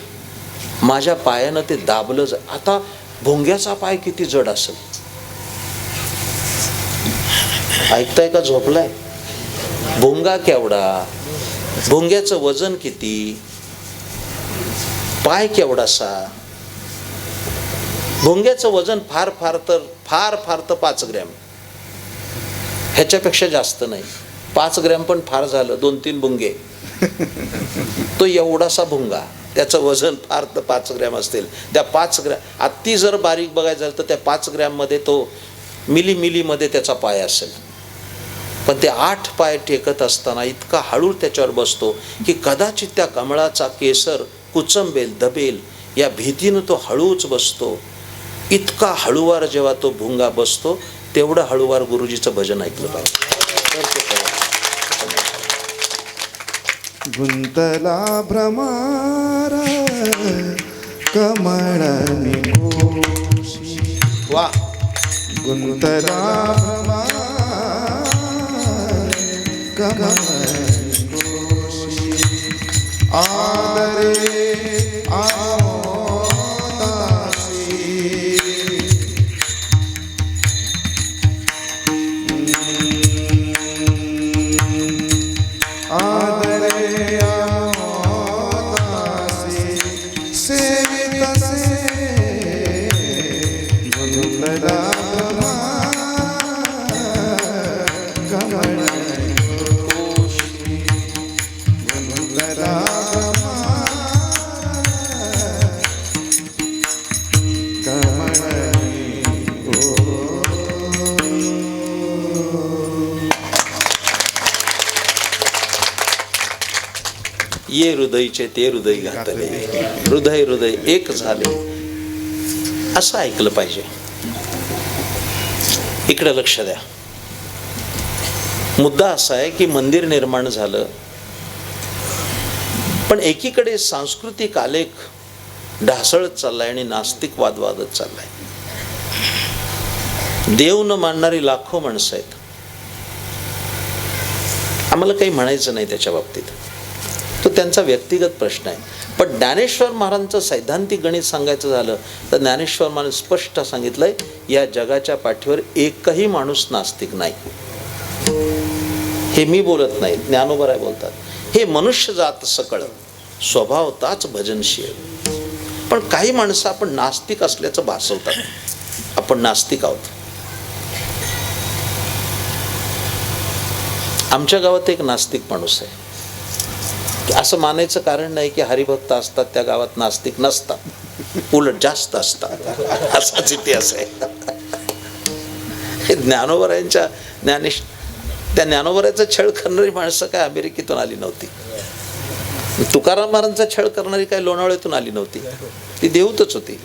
माझ्या पायानं ते दाबलं. आता भुंग्याचा पाय किती जड असेल, ऐकताय का? झोपलाय. भुंगा केवढा, भुंग्याचं वजन किती, पाय केवढासा. भुंग्याचं वजन फार फार तर 5 ग्रॅम, ह्याच्यापेक्षा जास्त नाही. 5 ग्रॅम पण फार झालं, 2-3 भुंगे. तो एवढासा भुंगा, त्याचं वजन फार तर 5 ग्रॅम असतील. त्या 5 ग्रॅम अति जर बारीक बघायचं झालं तर त्या 5 ग्रॅममध्ये तो मिलीमध्ये त्याचा पाय असेल. पण ते 8 पाय टेकत असताना इतका हळू त्याच्यावर बसतो की कदाचित त्या कमळाचा केसर कुचंबेल दबेल या भीतीनं तो हळूच बसतो. इतका हळूवार जेव्हा तो भुंगा बसतो, तेवढं हळूवार गुरुजीचं भजन ऐकलं पाहिजे. गुंतला भ्रमार कमळ निकोशी, वा. गुंतला भ्रमार कमळ निकोशी, आदरे ये हृदयचे ते हृदय घातले, हृदय एक झाले, असं ऐकलं पाहिजे. इकडे लक्ष द्या. मुद्दा असा आहे की मंदिर निर्माण झालं, पण एकीकडे सांस्कृतिक आलेख ढासळत चाललाय आणि नास्तिकवाद वादत चाललाय. देव न मानणारी लाखो माणसं आहेत. आम्हाला काही म्हणायचं नाही त्याच्या बाबतीत, तो त्यांचा व्यक्तिगत प्रश्न आहे. पण ज्ञानेश्वर महाराजांचं सैद्धांतिक गणित सांगायचं झालं तर ज्ञानेश्वर महाराज स्पष्ट सांगितलंय, या जगाच्या पाठीवर एकही माणूस नास्तिक नाही. हे मी बोलत नाही, ज्ञानोबराय बोलतात. हे मनुष्य जात सकळ स्वभावताच भजनशील. पण काही माणसं आपण नास्तिक असल्याचं भासवतात. आपण नास्तिक आहोत. आमच्या गावात एक नास्तिक माणूस आहे. असं मानायचं कारण नाही की हरिभक्त असतात त्या गावात नास्तिक नसतात, उलट जास्त असतात, असाच इतिहास आहे. ज्ञानोबरायांच्या त्या ज्ञानोबरायांचा छळ करणारी माणसं काय अमेरिकेतून आली नव्हती. तुकाराम महाराजांचा छळ करणारी काय लोणावळ्यातून आली नव्हती, ती देऊतच होती.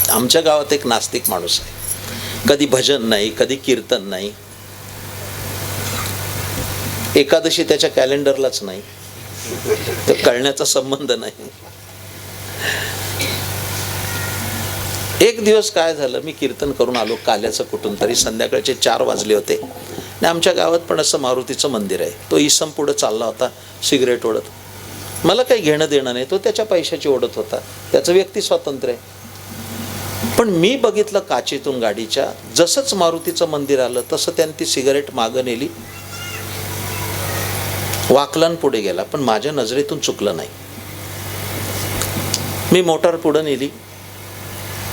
आमच्या गावात एक नास्तिक माणूस आहे. कधी भजन नाही, कधी कीर्तन नाही, एकादशी त्याच्या कॅलेंडरलाच नाही, तर कळण्याचा संबंध नाही. एक दिवस काय झालं, मी कीर्तन करून आलो काल्याचं कुठून तरी, संध्याकाळचे 4 वाजले होते. आणि आमच्या गावात पण असं मारुतीचं मंदिर आहे. तो इसम पुढं चालला होता सिगरेट ओढत. मला काही घेणं देणं नाही, तो त्याच्या पैशाची ओढत होता, त्याचं व्यक्ती स्वातंत्र्य आहे. पण मी बघितलं काचेतून गाडीच्या, जसंच मारुतीचं मंदिर आलं तसं त्याने ती सिगरेट मागं नेली, वाकलान पुढे गेला. पण माझ्या नजरेतून चुकलं नाही. मी मोटार पुढे नेली,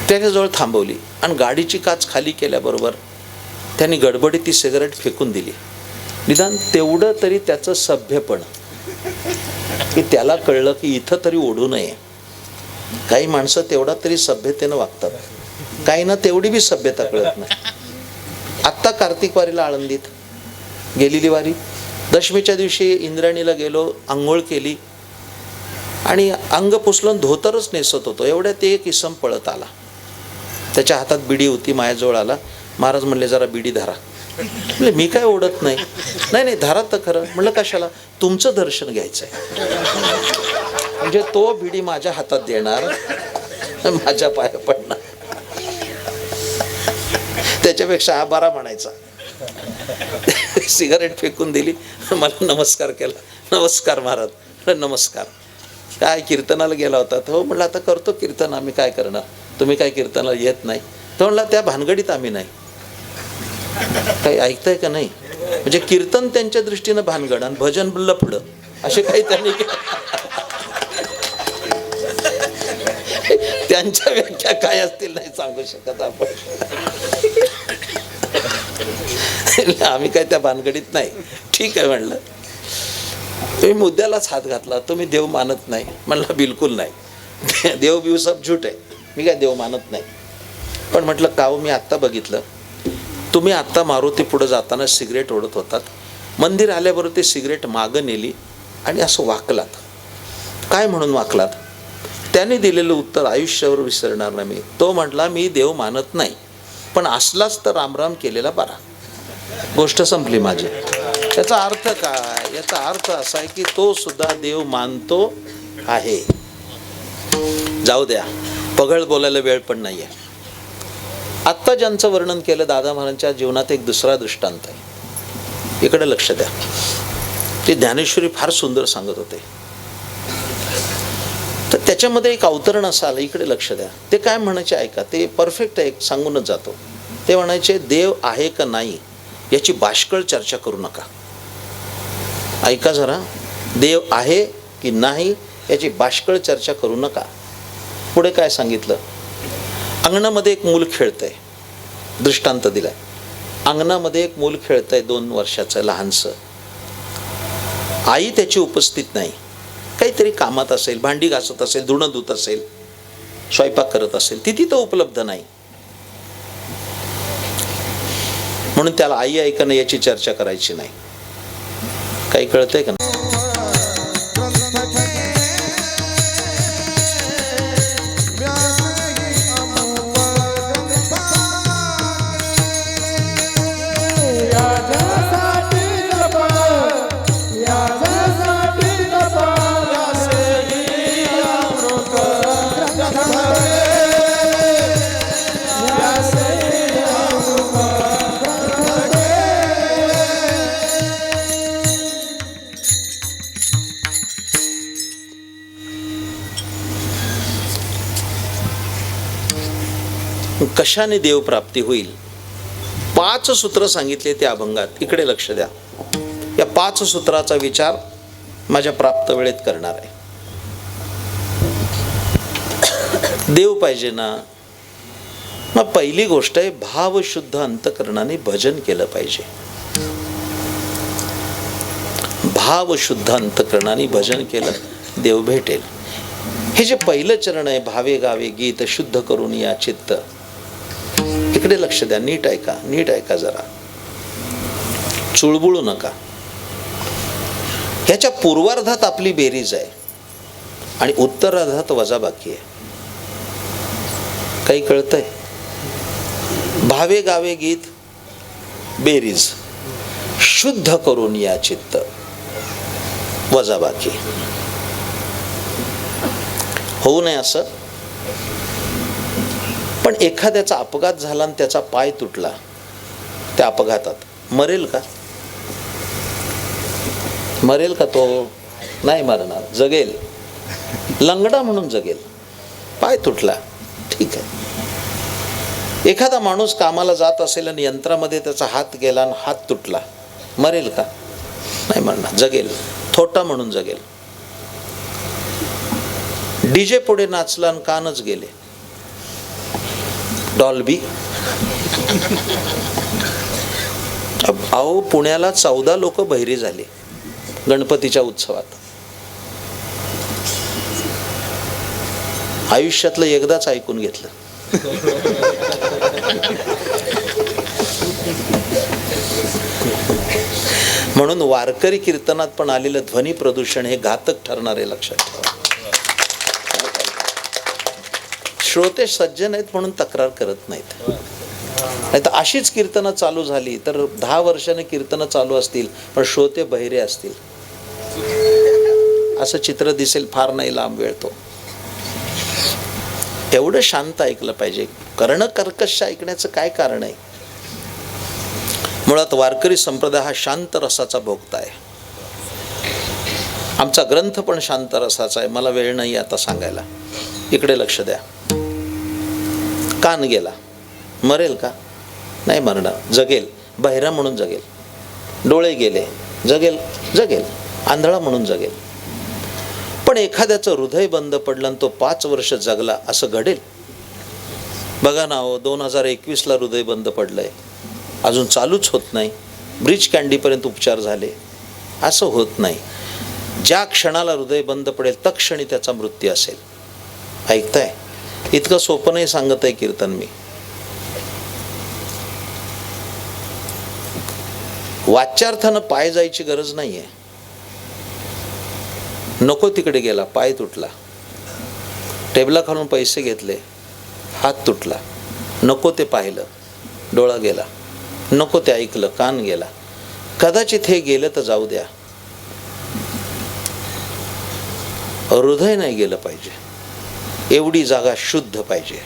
त्याच्याजवळ थांबवली आणि गाडीची काच खाली केल्याबरोबर त्यांनी गडबडीत ती सिगरेट फेकून दिली. निदान तेवढं तरी त्याचं सभ्यपण, की त्याला कळलं की इथं तरी ओढू नये. काही माणसं तेवढा तरी सभ्यतेनं वागतात, काही ना तेवढी बी सभ्यता कळत नाही. आत्ता कार्तिक वारीला आळंदीत गेलेली वारी, दशमीच्या दिवशी इंद्रायणीला गेलो, आंघोळ केली आणि अंग पुसलं, धोतरच नेसत होतो, एवढ्यात एक इसम पळत आला. त्याच्या हातात बिडी होती, माझ्याजवळ आला. महाराज म्हणले जरा बिडी धरा. म्हणले मी काय ओढत नाही. नाही नाही धरा तर खरं. म्हणलं कशाला? तुमचं दर्शन घ्यायचंय. म्हणजे तो बिडी माझ्या हातात देणार, माझ्या पाया पडणार. त्याच्यापेक्षा हा बरा म्हणायचा. सिगारेट फेकून दिली, मला नमस्कार केला. नमस्कार महाराज. नमस्कार. काय कीर्तनाला गेला होता? हो म्हटलं आता करतो कीर्तन, आम्ही काय करणार, तुम्ही काय कीर्तनाला येत नाही? तो म्हणला त्या भानगडीत आम्ही नाही. काही ऐकताय का नाही? म्हणजे कीर्तन त्यांच्या दृष्टीनं भानगड आणि भजन लफडं, असे काही त्यांनी त्यांच्या व्याख्या काय असतील नाही सांगू शकत आपण. आम्ही काय त्या भानगडीत नाही. ठीक आहे म्हणलं. तुम्ही मुद्द्यालाच हात घातला, तुम्ही देव मानत नाही. म्हणलं बिलकुल नाही, देव बिव सब झूट आहे, मी काय देव मानत नाही. पण म्हटलं काव, मी आत्ता बघितलं, तुम्ही आत्ता मारुती पुढं जाताना सिगरेट ओढत होतात, मंदिर आल्याबरोबर ते सिगरेट मागं नेली आणि असं वाकलात. काय म्हणून वाकलात? त्याने दिलेलं उत्तर आयुष्यावर विसरणार नाही मी. तो म्हटला मी देव मानत नाही, पण असलाच तर रामराम केलेला बरा. गोष्ट संपली माझी. याचा अर्थ काय? याचा अर्थ असा आहे की तो सुद्धा देव मानतो आहे. जाऊ द्या, पगळ बोलायला वेळ पण नाही आहे. आत्ता ज्यांचं वर्णन केलं दादा महाराजांच्या जीवनात एक दुसरा दृष्टांत आहे. इकडे लक्ष द्या. ते ज्ञानेश्वरी फार सुंदर सांगत होते. तर त्याच्यामध्ये एक अवतरण असं आलं, इकडे लक्ष द्या. ते काय म्हणायचे ऐका, ते परफेक्ट आहे, सांगूनच जातो. ते म्हणायचे देव आहे का नाही याची बाष्कळ चर्चा करू नका. ऐका जरा, देव आहे की नाही याची बाष्कळ चर्चा करू नका. पुढे काय सांगितलं? अंगणामध्ये एक मूल खेळतंय, दृष्टांत दिलाय. अंगणामध्ये एक मूल खेळतंय 2 वर्षाचं लहानसं. आई त्याची उपस्थित नाही, काहीतरी कामात असेल, भांडी घासत असेल, धुणं धुत असेल, स्वयंपाक करत असेल, ती तिथं उपलब्ध नाही. म्हणून त्याला आई ऐकणं याची चर्चा करायची नाही. काही कळतंय का? कशाने देवप्राप्ती होईल? 5 सूत्र सांगितले त्या अभंगात. इकडे लक्ष द्या. या 5 सूत्राचा विचार माझ्या प्राप्त वेळेत करणार आहे. देव पाहिजे ना, मग पहिली गोष्ट आहे भावशुद्ध अंतकरणाने भजन केलं पाहिजे. भावशुद्ध अंतकरणाने भजन केलं देव भेटेल. हे जे पहिलं चरण आहे, भावे गावे गीत शुद्ध करून या चित्त. इकडे लक्ष द्या, नीट ऐका, नीट ऐका जरा, चुळबुळू नका. ह्याच्या पूर्वार्धात आपली बेरीज आहे आणि उत्तरार्धात वजाबाकी आहे. काही कळतंय? भावे गावे गीत बेरीज, शुद्ध करून या चित्त वजाबाकी. होऊ नये असं. पण एखाद्याचा अपघात झाला आणि त्याचा पाय तुटला, त्या अपघातात मरेल का? मरेल का तो? नाही मरणार, जगेल. लंगडा म्हणून जगेल. पाय तुटला, ठीक आहे. एखादा माणूस कामाला जात असेल आणि यंत्रामध्ये त्याचा हात गेला आणि हात तुटला, मरेल का? नाही मरणार, जगेल. थोटा म्हणून जगेल. डीजे पुढे नाचला आणि कानच गेले, डॉल्बी, अहो पुण्याला 14 लोक बहिरी झाली गणपतीच्या उत्सवात. आयुष्यातलं एकदाच ऐकून घेतलं. म्हणून वारकरी कीर्तनात पण आलेलं ध्वनी प्रदूषण हे घातक ठरणार आहे, लक्षात ठेवा. श्रोते सज्जन आहेत म्हणून तक्रार करत नाहीत. नाही तर अशीच कीर्तनं चालू झाली तर 10 वर्षाने कीर्तनं चालू असतील पण श्रोते बहिरे असतील, असं चित्र दिसेल फार नाही लांब वेळ. तो एवढं शांत ऐकलं पाहिजे. कर्ण कर्कश ऐकण्याचं काय कारण आहे? मुळात वारकरी संप्रदाय हा शांत रसाचा भोगता आहे. आमचा ग्रंथ पण शांत रसाचा आहे. मला वेळ नाही आता सांगायला. इकडे लक्ष द्या. कान गेला, मरेल का? नाही मरणार, जगेल. बहिरा म्हणून जगेल. डोळे गेले, जगेल. जगेल. आंधळा म्हणून जगेल. पण एखाद्याचं हृदय बंद पडलं आणि तो 5 वर्ष जगला, असं घडेल? बघा ना हो, 2021ला हृदय बंद पडलंय, अजून चालूच होत नाही. ब्रिज कँडीपर्यंत उपचार झाले. असं होत नाही. ज्या क्षणाला हृदय बंद पडेल तत्क्षणी त्याचा मृत्यू असेल. ऐकताय? इतकं सोपं नाही सांगत आहे कीर्तन मी. वाच्यार्थानं पाय जायची गरज नाहीये. नको तिकडे गेला, पाय तुटला. टेबला खालून पैसे घेतले, हात तुटला. नको ते पाहिलं, डोळा गेला. नको ते ऐकलं, कान गेला. कदाचित हे गेलं तर जाऊ द्या, हृदय नाही गेलं पाहिजे. एवढी जागा शुद्ध पाहिजे.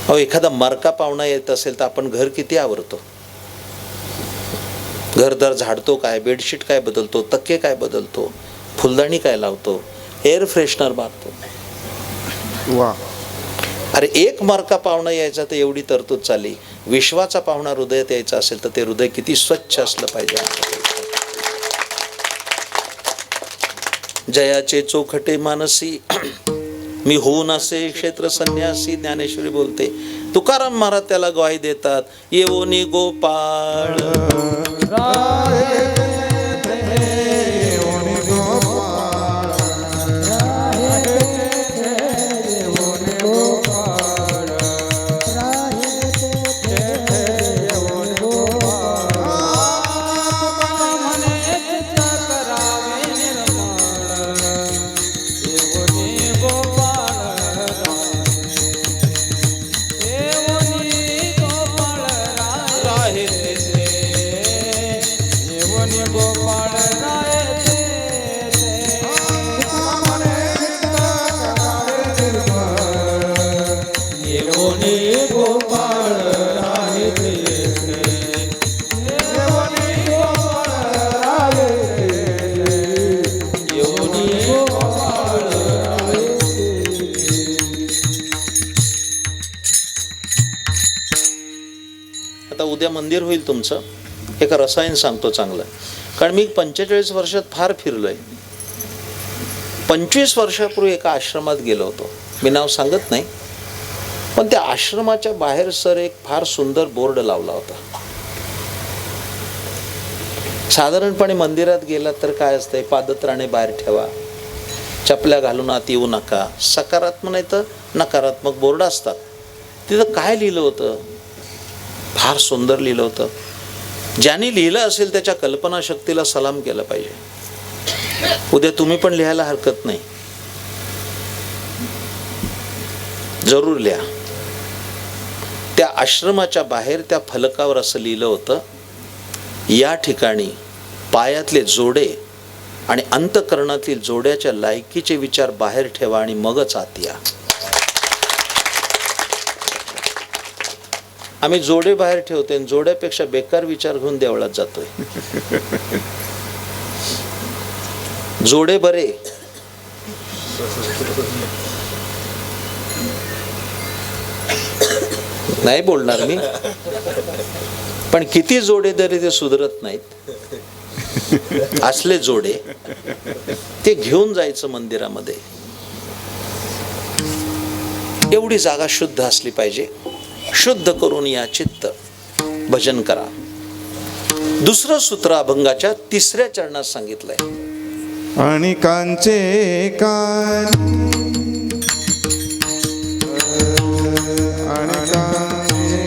अहो एखादा मरका पाहुणा येत असेल तर आपण घर किती आवरतो? घरदार झाडतो काय, बेडशीट काय बदलतो, तक्के काय बदलतो, फुलदाणी काय लावतो, एअर फ्रेशनर मारतो. वा. अरे एक मरका पाहुणा यायचा तर एवढी तरतूद चालली. विश्वाचा पाहुणा हृदयात यायचा असेल तर ते हृदय किती स्वच्छ असलं पाहिजे. जयाचे चोखटे मानसी मी होऊन असे क्षेत्र संन्यासी. ज्ञानेश्वरी बोलते. तुकाराम महाराज त्याला ग्वाही देतात, येवोनी गोपाळ. आता उद्या मंदिर होईल तुमचं. एक रसायन सांगतो चांगलं, कारण मी 45 वर्षात फार फिरलोय. 25 वर्षापूर्वी एका आश्रमात गेलो होतो. मी नाव सांगत नाही, पण त्या आश्रमाच्या बाहेर सर एक फार सुंदर बोर्ड लावला होता. साधारणपणे मंदिरात गेला तर काय असतंय, पादत्राणे बाहेर ठेवा, चपल्या घालून आत येऊ नका, सकारात्मक नाही तर नकारात्मक बोर्ड असतात. तिथं काय लिहिलं होतं, फार सुंदर लिहिलं होतं. ज्यांनी लिहिलं असेल त्याच्या कल्पनाशक्तीला सलाम केला पाहिजे. उद्या तुम्ही पण लिहायला हरकत नाही, जरूर लिहा. त्या आश्रमाच्या बाहेर त्या फलकावर असं लिहिलं होतं, या ठिकाणी पायातले जोडे आणि अंतःकरणातील जोड्याच्या लायकीचे विचार बाहेर ठेवा आणि मगच आत या. आम्ही जोडे बाहेर ठेवते आणि जोड्यापेक्षा बेकार विचार घेऊन देवळात जातोय. जोडे बरे, नाही बोलणार मी, पण किती जोडे तरी ते सुधरत नाहीत. असले जोडे ते घेऊन जायचं मंदिरामध्ये. एवढी जागा शुद्ध असली पाहिजे. शुद्ध करून या चित्त भजन करा. दुसरं सूत्र अभंगाच्या 3ऱ्या चरणात सांगितलंय. आणि कांचे कान आणि कांचे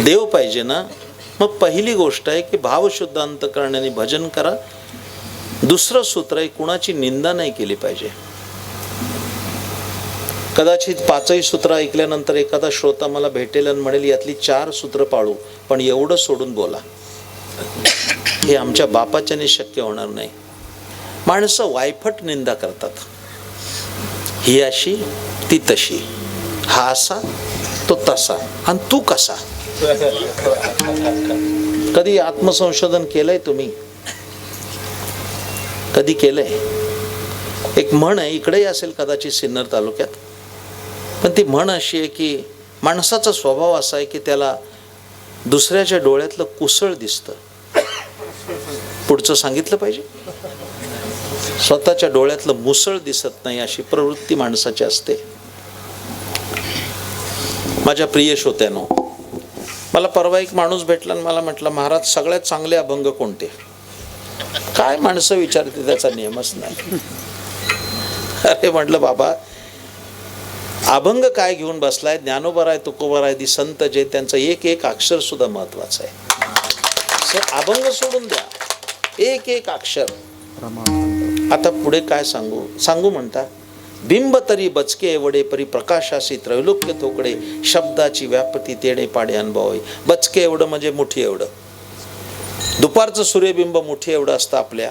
देव पाहिजे ना, मग पहिली गोष्ट आहे की भावशुद्ध अंतकरणाने भजन करा. दुसरं सूत्र आहे कुणाची निंदा नाही केली पाहिजे. कदाचित 5ही सूत्र ऐकल्यानंतर एखादा श्रोता मला भेटेल आणि म्हणेल यातली 4 सूत्र पाळू, पण एवढं सोडून बोला. हे आमच्या बापाच्याने शक्य होणार नाही. माणसं वायफट निंदा करतात. ही अशी ती तशी, हा असा तो तसा, आणि तू कसा. कधी आत्मसंशोधन केलंय तुम्ही? कधी केलंय? एक म्हण आहे, इकडेही असेल कदाचित सिन्नर तालुक्यात, पण ती म्हण अशी आहे की माणसाचा स्वभाव असा आहे की त्याला दुसऱ्याच्या डोळ्यातलं कुसळ दिसतं. पुढचं सांगितलं पाहिजे. स्वतःच्या डोळ्यातलं मुसळ दिसत नाही, अशी प्रवृत्ती माणसाची असते. माझ्या प्रिय श्रोत्यानो, मला परवा एक माणूस भेटला आणि मला म्हटलं, महाराज सगळ्यात चांगले अभंग कोणते? काय माणसं विचारते, त्याचा नियमच नाही. अरे म्हटलं, बाबा अभंग काय घेऊन बसलाय? ज्ञानोबा आहे, तुकोबा आहे, दी संत जे, त्यांचं एक एक अक्षर सुद्धा महत्वाचं आहे. अभंग सोडून द्या, एक एक अक्षर. आता पुढे काय सांगू म्हणता? बिंब तरी बचके एवढे परी प्रकाशासी त्रैलोक्य थोकडे, शब्दाची व्यापती तेणे पाडे अनुभव. बचके एवढं म्हणजे मुठी एवढं. दुपारचं सूर्यबिंब मुठी एवढं असतं आपल्या,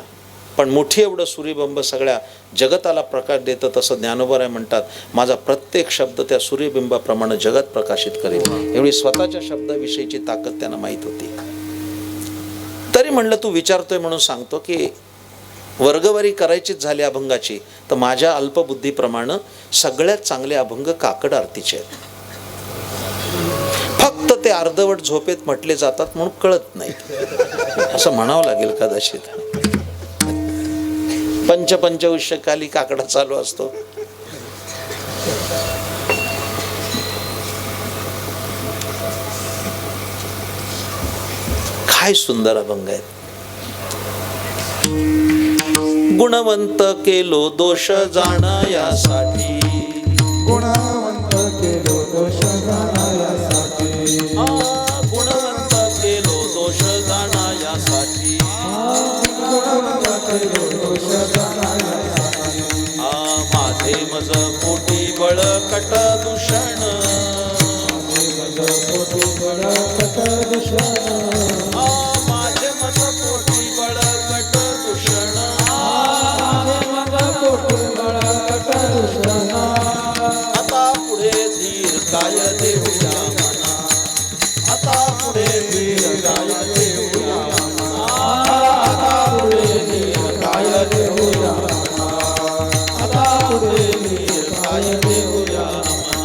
पण मुठी एवढं सूर्यबिंब सगळ्या जगताला प्रकाश देतं. तसं ज्ञानोबा म्हणतात, माझा प्रत्येक शब्द त्या सूर्यबिंबाप्रमाणे जगत प्रकाशित करेल. एवढी स्वतःच्या शब्दाविषयीची ताकद त्यांना माहीत होती. तरी म्हणलं, तू विचारतोय म्हणून सांगतो की वर्गवारी करायचीच झाली अभंगाची, तर माझ्या अल्पबुद्धीप्रमाणे सगळ्यात चांगले अभंग काकड आरतीचे आहेत. फक्त ते अर्धवट झोपेत म्हटले जातात म्हणून कळत नाही, असं म्हणावं लागेल कदाचित. पंचविंशकाली काकडा चालू असतो. काय सुंदर अभंग आहेत. गुणवंत केलो दोष जाणायासाठी, गुणवंत केलो दोष जाणायासाठी, गुणवंत केलो दोष जाणायासाठी, गुणवंत केलो दोष जाणायासाठी, माझे मज पोटी बळकट दूषण, पोटी बळकट दूषण, माझे मज पोटी बळकट दूषण, आता पुढे धीर काय देऊया मना, आता पुढे धीर काय देऊया मना, आता पुढे धीर काय देऊया मना, आता पुढे धीर काय देऊया मना.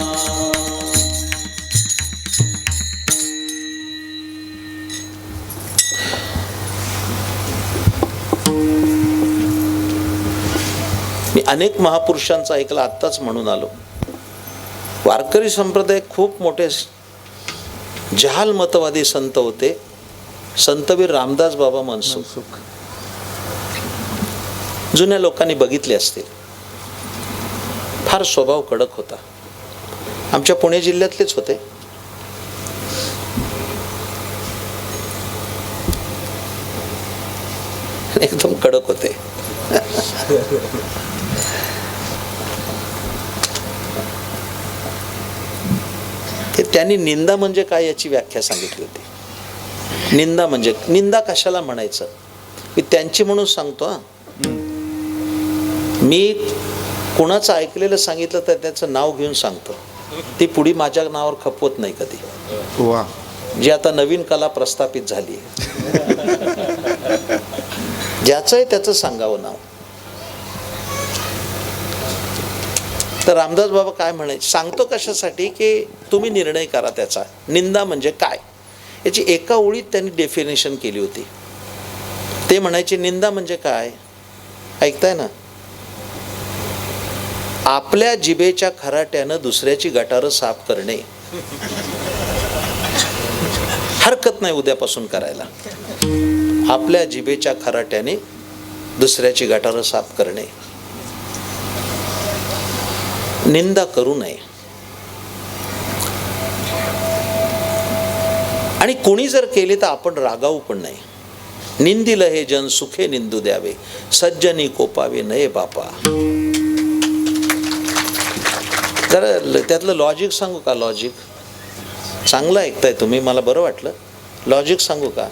अनेक महापुरुषांचा ऐकला, आत्ताच म्हणून आलो. वारकरी संप्रदाय खूप मोठे जहाल मतवादी संत होते. संतवीर रामदास बाबा मनसुख जुन्या लोकांनी बघितले असतील. फार स्वभाव कडक होता. आमच्या पुणे जिल्ह्यातलेच होते. एकदम कडक होते. त्यांनी निंदा म्हणजे काय याची व्याख्या सांगितली होती. निंदा म्हणजे, निंदा कशाला म्हणायचं मी त्यांची म्हणून सांगतो. मी कोणाचं ऐकलेलं सांगितलं तर त्याचं नाव घेऊन सांगतो. ती पुढी माझ्या नावावर खपवत नाही कधी. वा. जी आता नवीन कला प्रस्थापित झाली, ज्याचं आहे त्याचं सांगावं नाव. तर रामदास बाबा काय म्हणायचे, सांगतो कशासाठी की तुम्ही निर्णय करा त्याचा. निंदा म्हणजे काय याची एका ओळीत त्यांनी डेफिनेशन केली होती. ते म्हणायचे निंदा म्हणजे काय, ऐकताय ना, आपल्या जिभेच्या खराट्यानं दुसऱ्याची गटारं साफ करणे. हरकत नाही उद्यापासून करायला. आपल्या जिभेच्या खराट्याने दुसऱ्याची गटारं साफ करणे. निंदा करू नये. आणि कोणी जर केले तर आपण रागावू पण नाही. निंदिल हे जन सुखे निंदू द्यावे, सज्जनी कोपावे नये बापा. जरा त्यातलं लॉजिक सांगू का? लॉजिक चांगलं ऐकताय तुम्ही, मला बरं वाटलं. लॉजिक सांगू का?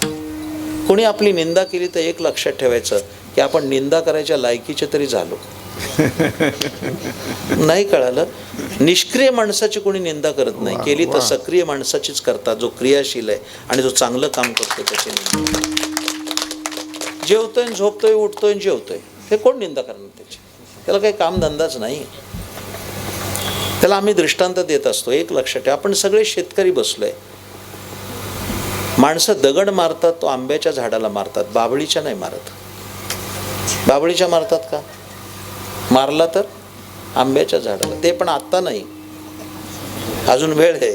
कोणी आपली निंदा केली तर एक लक्षात ठेवायचं की आपण निंदा करायच्या लायकीचे तरी झालो. नाही कळालं? निष्क्रिय माणसाची कोणी निंदा करत नाही, केली तर सक्रिय माणसाचीच करतात, जो क्रियाशील आहे आणि जो चांगलं काम करतो त्याची निंदा. जेवतोय, झोपतोय, उठतोय, जेवतोय, हे कोण निंदा करणार त्याची? त्याला काही कामधंदाच नाही. त्याला आम्ही दृष्टांत देत असतो. एक लक्षात ठेवा, आपण सगळे शेतकरी बसलोय. माणसं दगड मारतात तो आंब्याच्या झाडाला मारतात, बाभळीच्या नाही मारत. बाभळीच्या मारतात का? मारला तर आंब्याच्या झाडाला. ते पण आत्ता नाही, अजून वेळ आहे.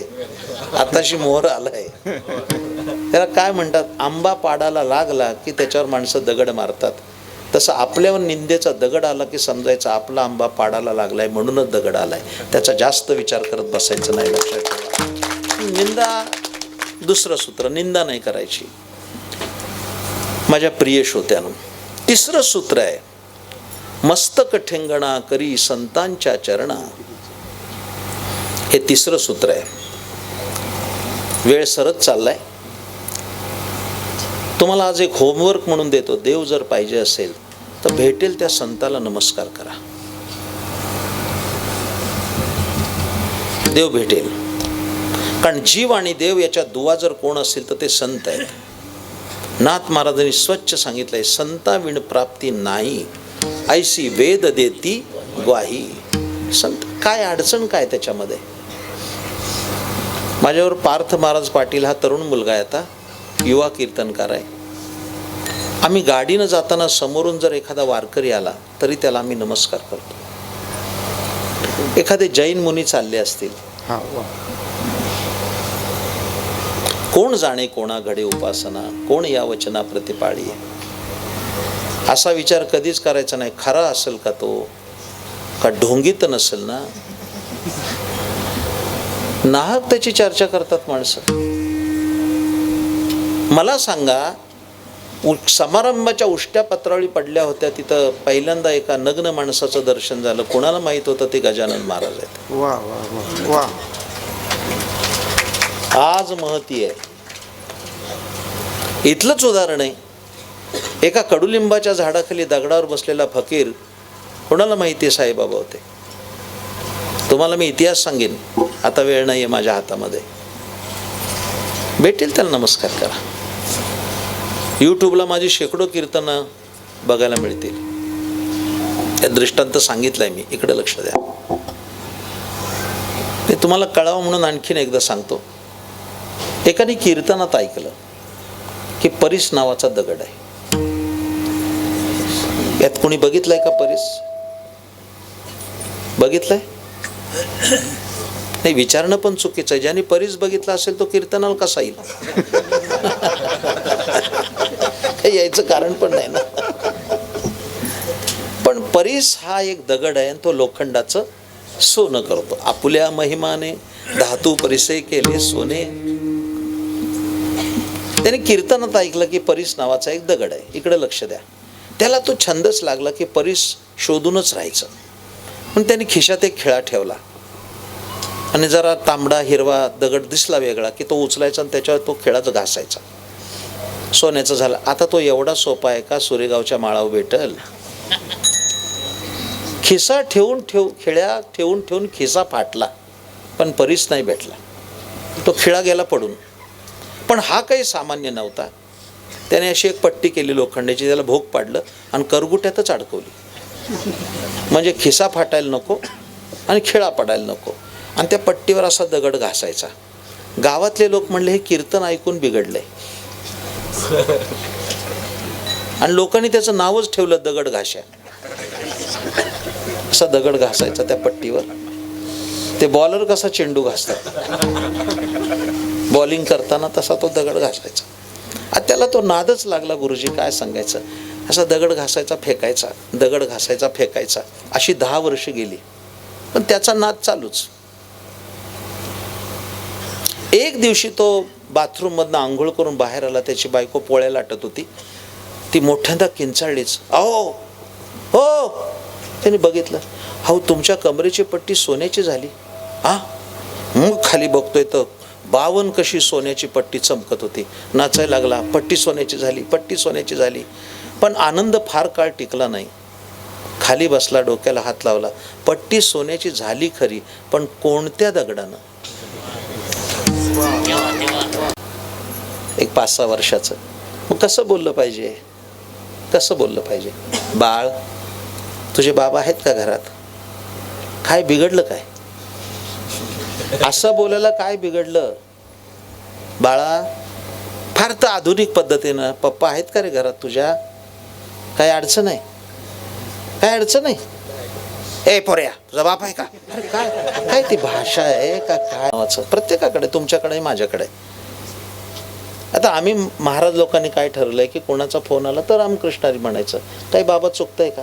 आताशी मोहर आलाय. त्याला काय म्हणतात, आंबा पाडाला लागला की त्याच्यावर माणसं दगड मारतात. तसं आपल्यावर निंदेचा दगड आला की समजायचं आपला आंबा पाडाला लागलाय म्हणूनच दगड आलाय. त्याचा जास्त विचार करत बसायचं नाही. लक्षात ठेवा, निंदा दुसरं सूत्र, निंदा नाही करायची. माझ्या प्रिय श्रोत्यानो, तिसरं सूत्र आहे, मस्तक ठेंगणा करी संतांच्या चरणा. हे तिसरं सूत्र आहे. वेळ सरत चाललाय. तुम्हाला आज एक होमवर्क म्हणून देतो. देव जर पाहिजे असेल तर भेटेल त्या संताला नमस्कार करा. देव भेटेल. कारण जीव आणि देव याच्या दुवा जर कोण असेल तर ते संत आहेत. नाथ महाराजांनी स्वच्छ सांगितलंय, संताविण प्राप्ती नाही, ऐसी वेद देती ग्वाही. संत काय अडचण काय त्याच्यामध्ये? माझ्यावर पार्थ महाराज पाटील हा तरुण मुलगा आहे, आता युवा कीर्तनकार आहे. आम्ही गाडीनं जाताना समोरून जर एखादा वारकरी आला तरी त्याला आम्ही नमस्कार करतो. एखादे जैन मुनी चालले असतील, कोण जाणे कोणा घडे उपासना, कोण या वचना प्रतिपाळी. असा विचार कधीच करायचा नाही. खरा असेल का तो, का ढोंगीत नसेल ना. नाहक त्याची चर्चा करतात माणसं. मला सांगा, समारंभाच्या उष्ट्या पत्रावळी पडल्या होत्या, तिथं पहिल्यांदा एका नग्न माणसाचं दर्शन झालं. कोणाला माहित होतं ते गजानन महाराज आहेत. वा वा वा. आज महती आहे. इथलंच उदाहरण आहे. एका कडुलिंबाच्या झाडाखाली दगडावर बसलेला फकीर, कोणाला माहिती आहे साईबाबा होते. तुम्हाला मी इतिहास सांगेन, आता वेळ नाही आहे माझ्या हातामध्ये. भेटेल त्याला नमस्कार करा. यूट्यूबला माझी शेकडो कीर्तनं बघायला मिळतील. या दृष्टांत सांगितलंय मी, इकडे लक्ष द्या. ते तुम्हाला कळावं म्हणून आणखीन एकदा सांगतो. एकाने कीर्तनात ऐकलं की परीस नावाचा दगड आहे. यात कोणी बघितलंय का परीस? बघितलंय? नाही, विचारणं पण चुकीचं आहे. ज्यांनी परीस बघितला असेल तो कीर्तनाला कसा येईल? काही यायचं कारण पण नाही ना. पण परीस हा एक दगड आहे आणि तो लोखंडाचं सोनं करतो. आपुल्या महिमाने धातू परिसे केले सोने. त्याने कीर्तनात ऐकलं की परीस नावाचा एक दगड आहे, इकडे लक्ष द्या. त्याला तो छंदच लागला की परीस शोधूनच राहायचं. पण त्याने खिशात एक खिळा ठेवला आणि जरा तांबडा हिरवा दगड दिसला वेगळा की तो उचलायचा आणि त्याच्यावर तो खिळाच घासायचा. सोन्याचं झालं. आता तो एवढा सोपा आहे का सुरेगावच्या माळावर भेटल? खिसा खिळ्या ठेवून खिसा फाटला, पण परीस नाही भेटला. तो खिळा गेला पडून. पण हा काही सामान्य नव्हता. त्याने अशी एक पट्टी केली लोखंडाची, त्याला भोग पाडलं आणि करगुट्यातच अडकवली. म्हणजे खिसा फाटायला नको आणि खिळा पडायला नको. आणि त्या पट्टीवर असा दगड घासायचा. गावातले लोक म्हणले हे कीर्तन ऐकून बिघडलंय. आणि लोकांनी त्याचं नावच ठेवलं दगड घाश्या. असा दगड घासायचा त्या पट्टीवर. ते बॉलर कसा चेंडू घासतात, बॉलिंग करताना तसा तो दगड घासायचा. आता त्याला तो नादच लागला. गुरुजी काय सांगायचं. असा दगड घासायचा फेकायचा, दगड घासायचा फेकायचा. अशी 10 वर्ष गेली, पण त्याचा नाद चालूच. एक दिवशी तो बाथरूम मधनं आंघोळ करून बाहेर आला. त्याची बायको पोळ्या लाटत होती. ती मोठ्यांदा किंचाळलीच. अहो हो. त्याने बघितलं. अहो तुमच्या कमरेची पट्टी सोन्याची झाली. मग खाली बघतोय तर 52 कशी सोन्याची पट्टी चमकत होती. नाचायला लागला. पट्टी सोन्याची झाली, पट्टी सोन्याची झाली. पण आनंद फार काळ टिकला नाही. खाली बसला, डोक्याला हात लावला. पट्टी सोन्याची झाली खरी, पण कोणत्या दगडानं? एक 5-6 वर्षाचं. मग कसं बोललं पाहिजे? कसं बोललं पाहिजे? बाळ, तुझे बाबा आहेत का घरात? काय बिघडलं काय? असं बोलायला काय बिघडलं? बाळा, फार तर आधुनिक पद्धतीनं पप्पा आहेत का रे घरात तुझ्या? काय अडचण आहे? काय अडचण नाही? ए पोऱ्या, तुझा बाप आहे का? अरे काय काय ती भाषा आहे का काय नावाचं? प्रत्येकाकडे, तुमच्याकडे, माझ्याकडे. आता आम्ही महाराज लोकांनी काय ठरवलंय की कोणाचा फोन आला तर रामकृष्णारी म्हणायचं. काही बाबा चुकतंय का?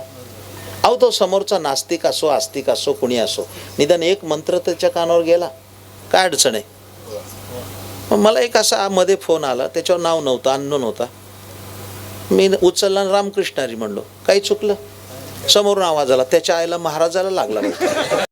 अहो तो समोरचा नास्तिक असो, आस्तिक असो, कुणी असो, निदान एक मंत्र त्याच्या कानावर गेला, काय अडचण आहे? मग मला एक असा मध्ये फोन आला, त्याच्यावर नाव नव्हतं, अननोन होता. मी उचलला रामकृष्णारी म्हणलो. काही चुकलं? समोरून आवाज आला. त्याच्या आईला महाराजाला लागला.